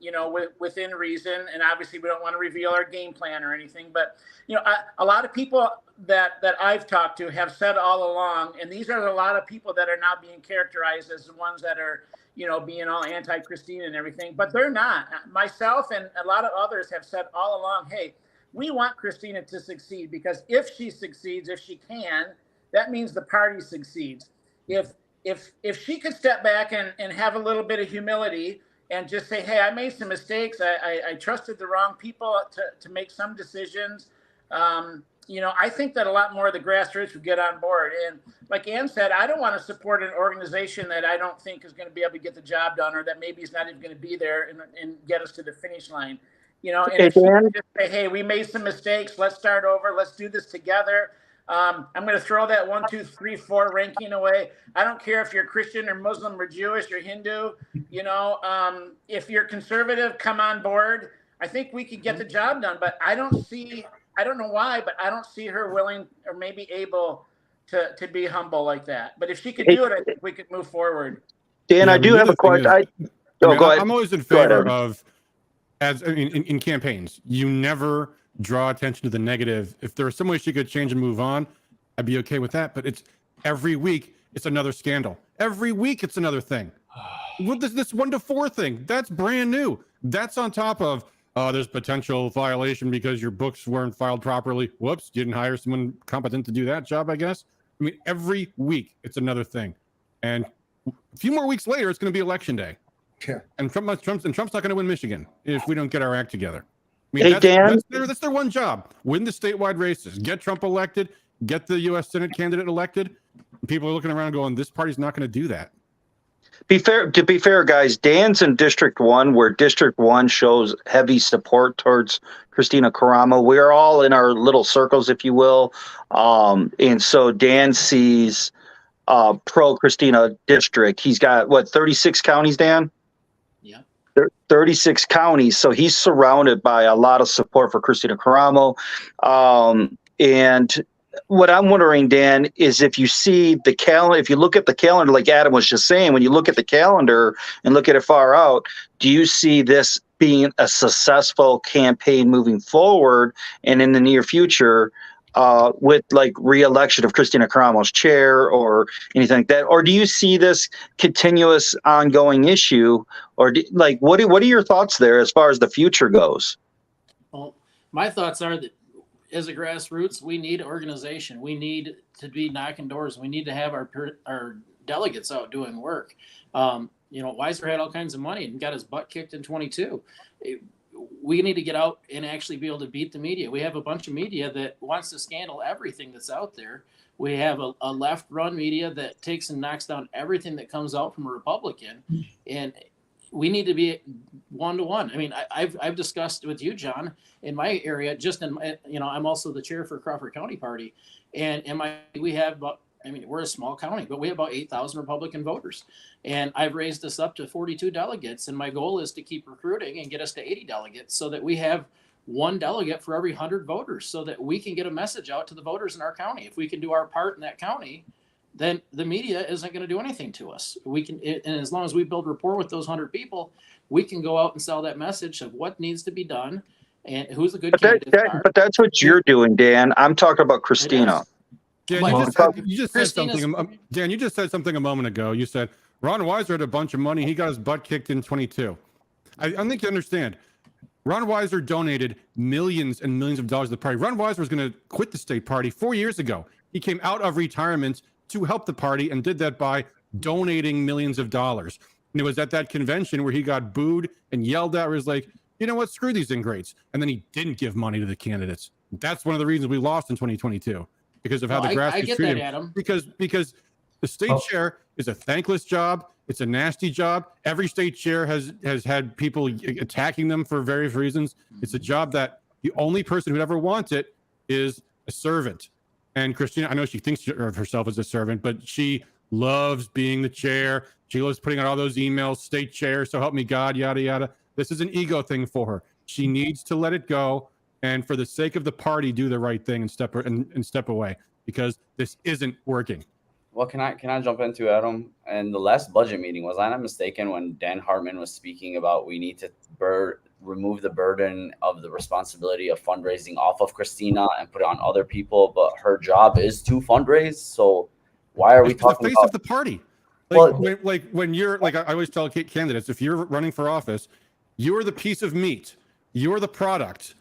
you know, within reason. And obviously, we don't want to reveal our game plan or anything. But you know, a lot of people that I've talked to have said all along, and these are a lot of people that are now being characterized as the ones that are, you know, being all anti-Christina and everything, but they're not. Myself and a lot of others have said all along, hey, we want Christina to succeed, because if she succeeds, if she can, that means the party succeeds. If she could step back and have a little bit of humility and just say, hey, I made some mistakes. I trusted the wrong people to make some decisions. I think that a lot more of the grassroots would get on board. And like Ann said, I don't want to support an organization that I don't think is going to be able to get the job done, or that maybe is not even going to be there and get us to the finish line. And if she can just say, hey, we made some mistakes, let's start over, let's do this together. I'm going to throw that 1, 2, 3, 4 ranking away. I don't care if you're Christian or Muslim or Jewish or Hindu. If you're conservative, come on board. I think we could get the job done, but I don't know why, but I don't see her willing or maybe able to be humble like that. But if she could do it, I think we could move forward.
Dan, I do have a question. Go ahead.
I'm always in favor of, in campaigns, you never draw attention to the negative. If there was some way she could change and move on, I'd be okay with that. But it's every week, it's another scandal. Every week, it's another thing. With this 1 to 4 thing, that's brand new. That's on top of, there's potential violation because your books weren't filed properly. Whoops, you didn't hire someone competent to do that job, I guess. I mean, every week, it's another thing. And a few more weeks later, it's going to be election day.
Yeah.
And Trump's not going to win Michigan if we don't get our act together. I mean,
Hey, Dan.
that's their one job. Win the statewide races, get Trump elected, get the U.S. Senate candidate elected. People are looking around going, this party's not going to do that.
To be fair, guys, Dan's in District 1, where District 1 shows heavy support towards Christina Karamo. We're all in our little circles, if you will. And so Dan sees pro Christina district. He's got, 36 counties, Dan?
Yeah.
36 counties. So he's surrounded by a lot of support for Christina Karamo. And what I'm wondering, Dan, is if you see the calendar, if you look at the calendar, like Adam was just saying, when you look at the calendar and look at it far out, do you see this being a successful campaign moving forward and in the near future with like re-election of Christina Karamo's chair or anything like that? Or do you see this continuous ongoing issue? Or what are your thoughts there as far as the future goes?
Well, my thoughts are that as a grassroots, we need organization. We need to be knocking doors. We need to have our delegates out doing work. Weiser had all kinds of money and got his butt kicked in 22. We need to get out and actually be able to beat the media. We have a bunch of media that wants to scandal everything that's out there. We have a left-run media that takes and knocks down everything that comes out from a Republican. And we need to be 1-to-1. I mean, I've discussed with you, John, in my area, I'm also the chair for Crawford County Party. And we have about, we're a small county, but we have about 8,000 Republican voters. And I've raised us up to 42 delegates. And my goal is to keep recruiting and get us to 80 delegates so that we have one delegate for every 100 voters so that we can get a message out to the voters in our county. If we can do our part in that county, then the media isn't going to do anything to us. And as long as we build rapport with those 100 people, we can go out and sell that message of what needs to be done and who's a good candidate.
But that's what you're doing, Dan. I'm talking about Christina.
Dan, you just said something. Dan, you just said something a moment ago. You said Ron Weiser had a bunch of money. He got his butt kicked in 22. I think you understand. Ron Weiser donated millions and millions of dollars to the party. Ron Weiser was going to quit the state party 4 years ago. He came out of retirement to help the party and did that by donating millions of dollars. And it was at that convention where he got booed and yelled at, where he was like, you know what, screw these ingrates. And then he didn't give money to the candidates. That's one of the reasons we lost in get that, Adam. Because the state chair is a thankless job. It's a nasty job. Every state chair has had people attacking them for various reasons. It's a job that the only person who'd ever want it is a servant. And Christina, I know she thinks of herself as a servant, but she loves being the chair. She loves putting out all those emails, state chair, so help me God, yada, yada. This is an ego thing for her. She needs to let it go. And for the sake of the party, do the right thing and step away, because this isn't working.
Well, can I jump into Adam? And the last budget meeting, was I not mistaken when Dan Hartman was speaking about we need to remove the burden of the responsibility of fundraising off of Christina and put it on other people, but her job is to fundraise. So why are we talking
the face
about
of the party? When you're like, I always tell candidates, if you're running for office, you're the piece of meat, you're the product.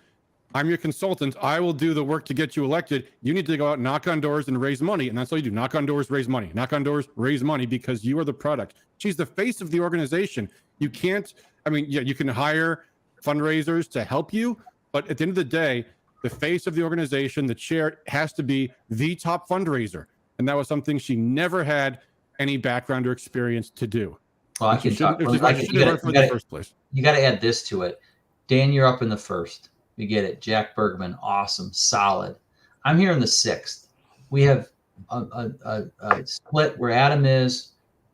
I'm your consultant. I will do the work to get you elected. You need to go out, knock on doors, and raise money. And that's all you do. Knock on doors, raise money. Knock on doors, raise money, because you are the product. She's the face of the organization. You can't, I mean, yeah, you can hire fundraisers to help you, but at the end of the day, the face of the organization, the chair, has to be the top fundraiser. And that was something she never had any background or experience to do.
Well, I can talk. You got to add this to it. Dan, you're up in the first. We get it. Jack Bergman, awesome, solid. I'm here in the sixth. We have a split where Adam is,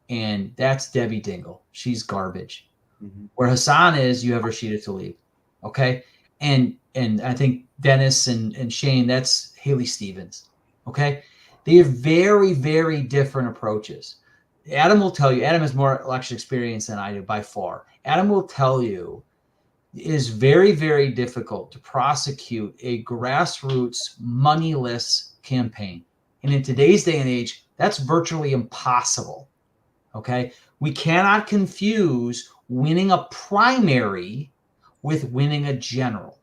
and that's Debbie Dingle. She's garbage. Mm-hmm. Where Hassan is, you have Rashida Tlaib. Okay, and I think Dennis and Shane, that's Haley Stevens. Okay, they have very, very different approaches. Adam will tell you. Adam has more election experience than I do by far. Adam will tell you it is very, very difficult to prosecute a grassroots, moneyless campaign. And in today's day and age, that's virtually impossible. Okay? We cannot confuse winning a primary with winning a general.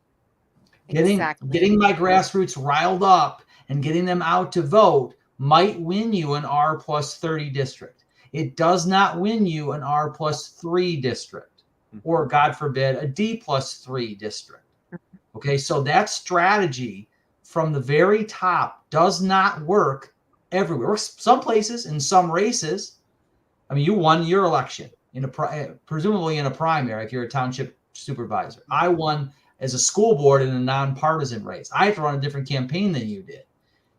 Getting my grassroots riled up and getting them out to vote might win you an R+30 district. It does not win you an R+3 district. Or, God forbid, a D+3 district. Okay, so that strategy from the very top does not work everywhere. Some places, in some races. I mean, you won your election presumably in a primary if you're a township supervisor. I won as a school board in a nonpartisan race. I have to run a different campaign than you did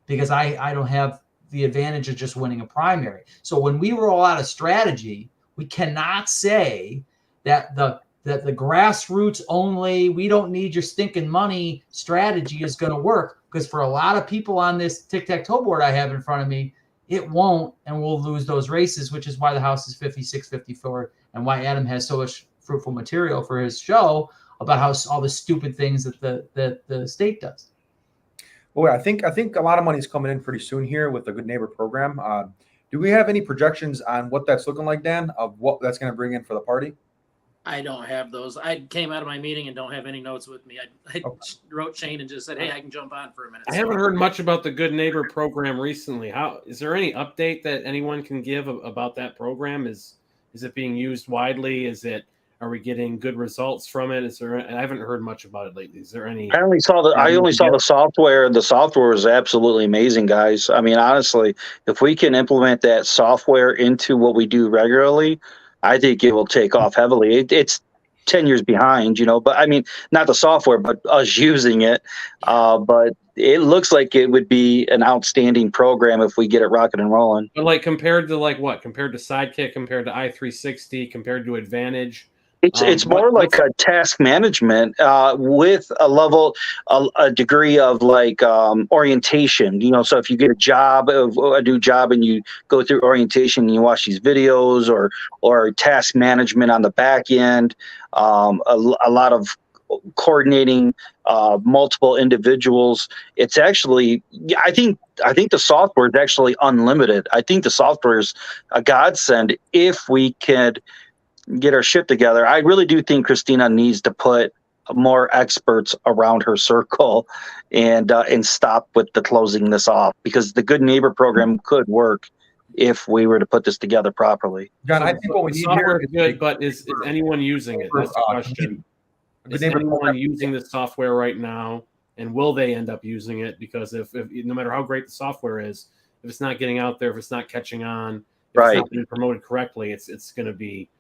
because I don't have the advantage of just winning a primary. So when we roll out a strategy, we cannot say that the grassroots only, we don't need your stinking money strategy is going to work, because for a lot of people on this tic-tac-toe board I have in front of me, it won't, and we'll lose those races, which is why the House is 56-54 and why Adam has so much fruitful material for his show about how all the stupid things that the state does.
Well, I think a lot of money is coming in pretty soon here with the Good Neighbor program. Do we have any projections on what that's looking like, Dan, of what that's going to bring in for the party?
I don't have those. I came out of my meeting and don't have any notes with me. I wrote Shane and just said, hey, I can jump on for a minute.
I haven't heard much about the Good Neighbor program recently. Is there any update that anyone can give about that program? Is it being used widely? Are we getting good results from it? I haven't heard much about it lately. Is there any?
I only saw the software. The software is absolutely amazing, guys. I mean, honestly, if we can implement that software into what we do regularly, I think it will take off heavily. It's 10 years behind, but I mean, not the software, but us using it. But it looks like it would be an outstanding program if we get it rocking and rolling.
But compared to what? Compared to Sidekick, compared to i360, compared to Advantage?
It's more like a task management with a degree of orientation. So if you get a new job, and you go through orientation and you watch these videos, or task management on the back end, a lot of coordinating multiple individuals. It's actually, I think the software is actually unlimited. I think the software is a godsend if we could get our shit together. I really do think Christina needs to put more experts around her circle and stop with the closing this off, because the Good Neighbor program could work if we were to put this together properly.
John, I think what we need here
is good, but is anyone using it? That's the question. Is anyone using this software right now, and will they end up using it? Because if no matter how great the software is, if it's not getting out there, if it's not catching on, if it's not being promoted correctly, it's going to be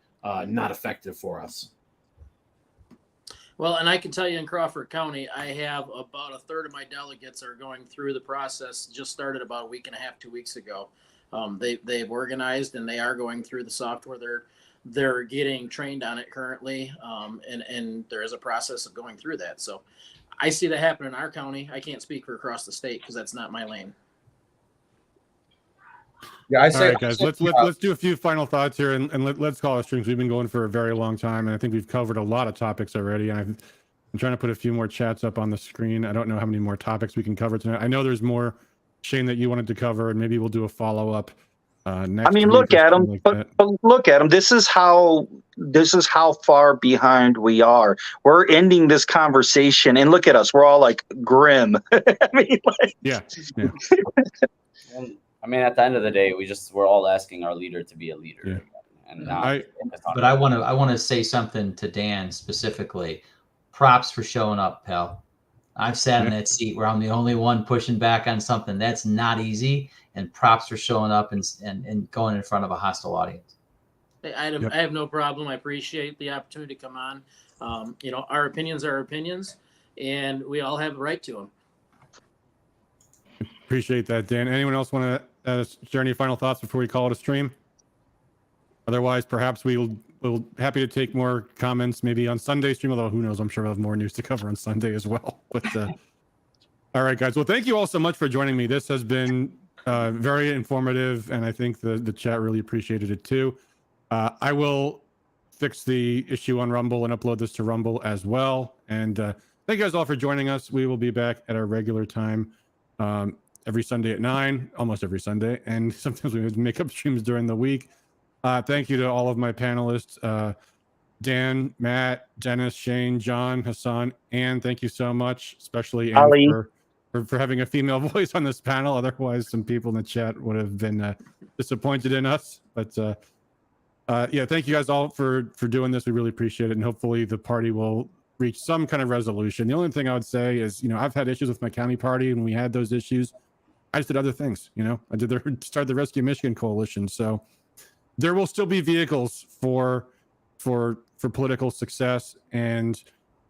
not effective for us.
Well, and I can tell you in Crawford County, I have about a third of my delegates are going through the process. Just started about a week and a half, 2 weeks ago. They've organized and they are going through the software. They're getting trained on it currently, and there is a process of going through that. So I see that happen in our county. I can't speak for across the state because that's not my lane.
Yeah, I say,
all right, guys, let's do a few final thoughts here, and let's call it streams. We've been going for a very long time, and I think we've covered a lot of topics already. I'm trying to put a few more chats up on the screen. I don't know how many more topics we can cover tonight. I know there's more, Shane, that you wanted to cover, and maybe we'll do a follow-up next
I mean,
week
look
or
at
something
them,
like
but,
that.
but look at them. This is how far behind we are. We're ending this conversation, and look at us. We're all like grim. I mean, like,
Yeah.
And, I mean, at the end of the day, we're all asking our leader to be a leader,
Yeah.
and not focus on
But I want to say something to Dan specifically. Props for showing up, pal. I've sat in that seat where I'm the only one pushing back on something. That's not easy. And props for showing up and going in front of a hostile audience.
I have no problem. I appreciate the opportunity to come on. Our opinions are opinions, and we all have a right to them.
Appreciate that, Dan. Anyone else want to share any final thoughts before we call it a stream? Otherwise, perhaps we'll happy to take more comments maybe on Sunday stream, although who knows, I'm sure we'll have more news to cover on Sunday as well. But all right, guys. Well, thank you all so much for joining me. This has been very informative, and I think the chat really appreciated it too. I will fix the issue on Rumble and upload this to Rumble as well. And thank you guys all for joining us. We will be back at our regular time every Sunday at 9, almost every Sunday. And sometimes we make up streams during the week. Thank you to all of my panelists, Dan, Matt, Dennis, Shane, John, Hassan, and thank you so much, especially Anne, for having a female voice on this panel. Otherwise, some people in the chat would have been disappointed in us. But yeah, thank you guys all for doing this. We really appreciate it, and hopefully the party will reach some kind of resolution. The only thing I would say is, I've had issues with my county party, and we had those issues. I just did other things. I did start the Rescue Michigan Coalition, so there will still be vehicles for political success, and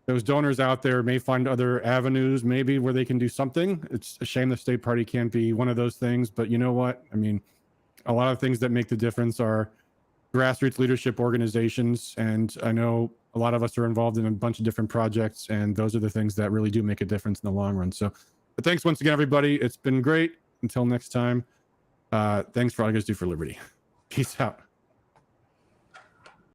those donors out there may find other avenues maybe where they can do something. It's a shame the state party can't be one of those things, but you know what? I mean, a lot of things that make the difference are grassroots leadership organizations, and I know a lot of us are involved in a bunch of different projects, and those are the things that really do make a difference in the long run. So, but thanks once again, everybody. It's been great. Until next time, thanks for all you guys do for liberty. Peace out.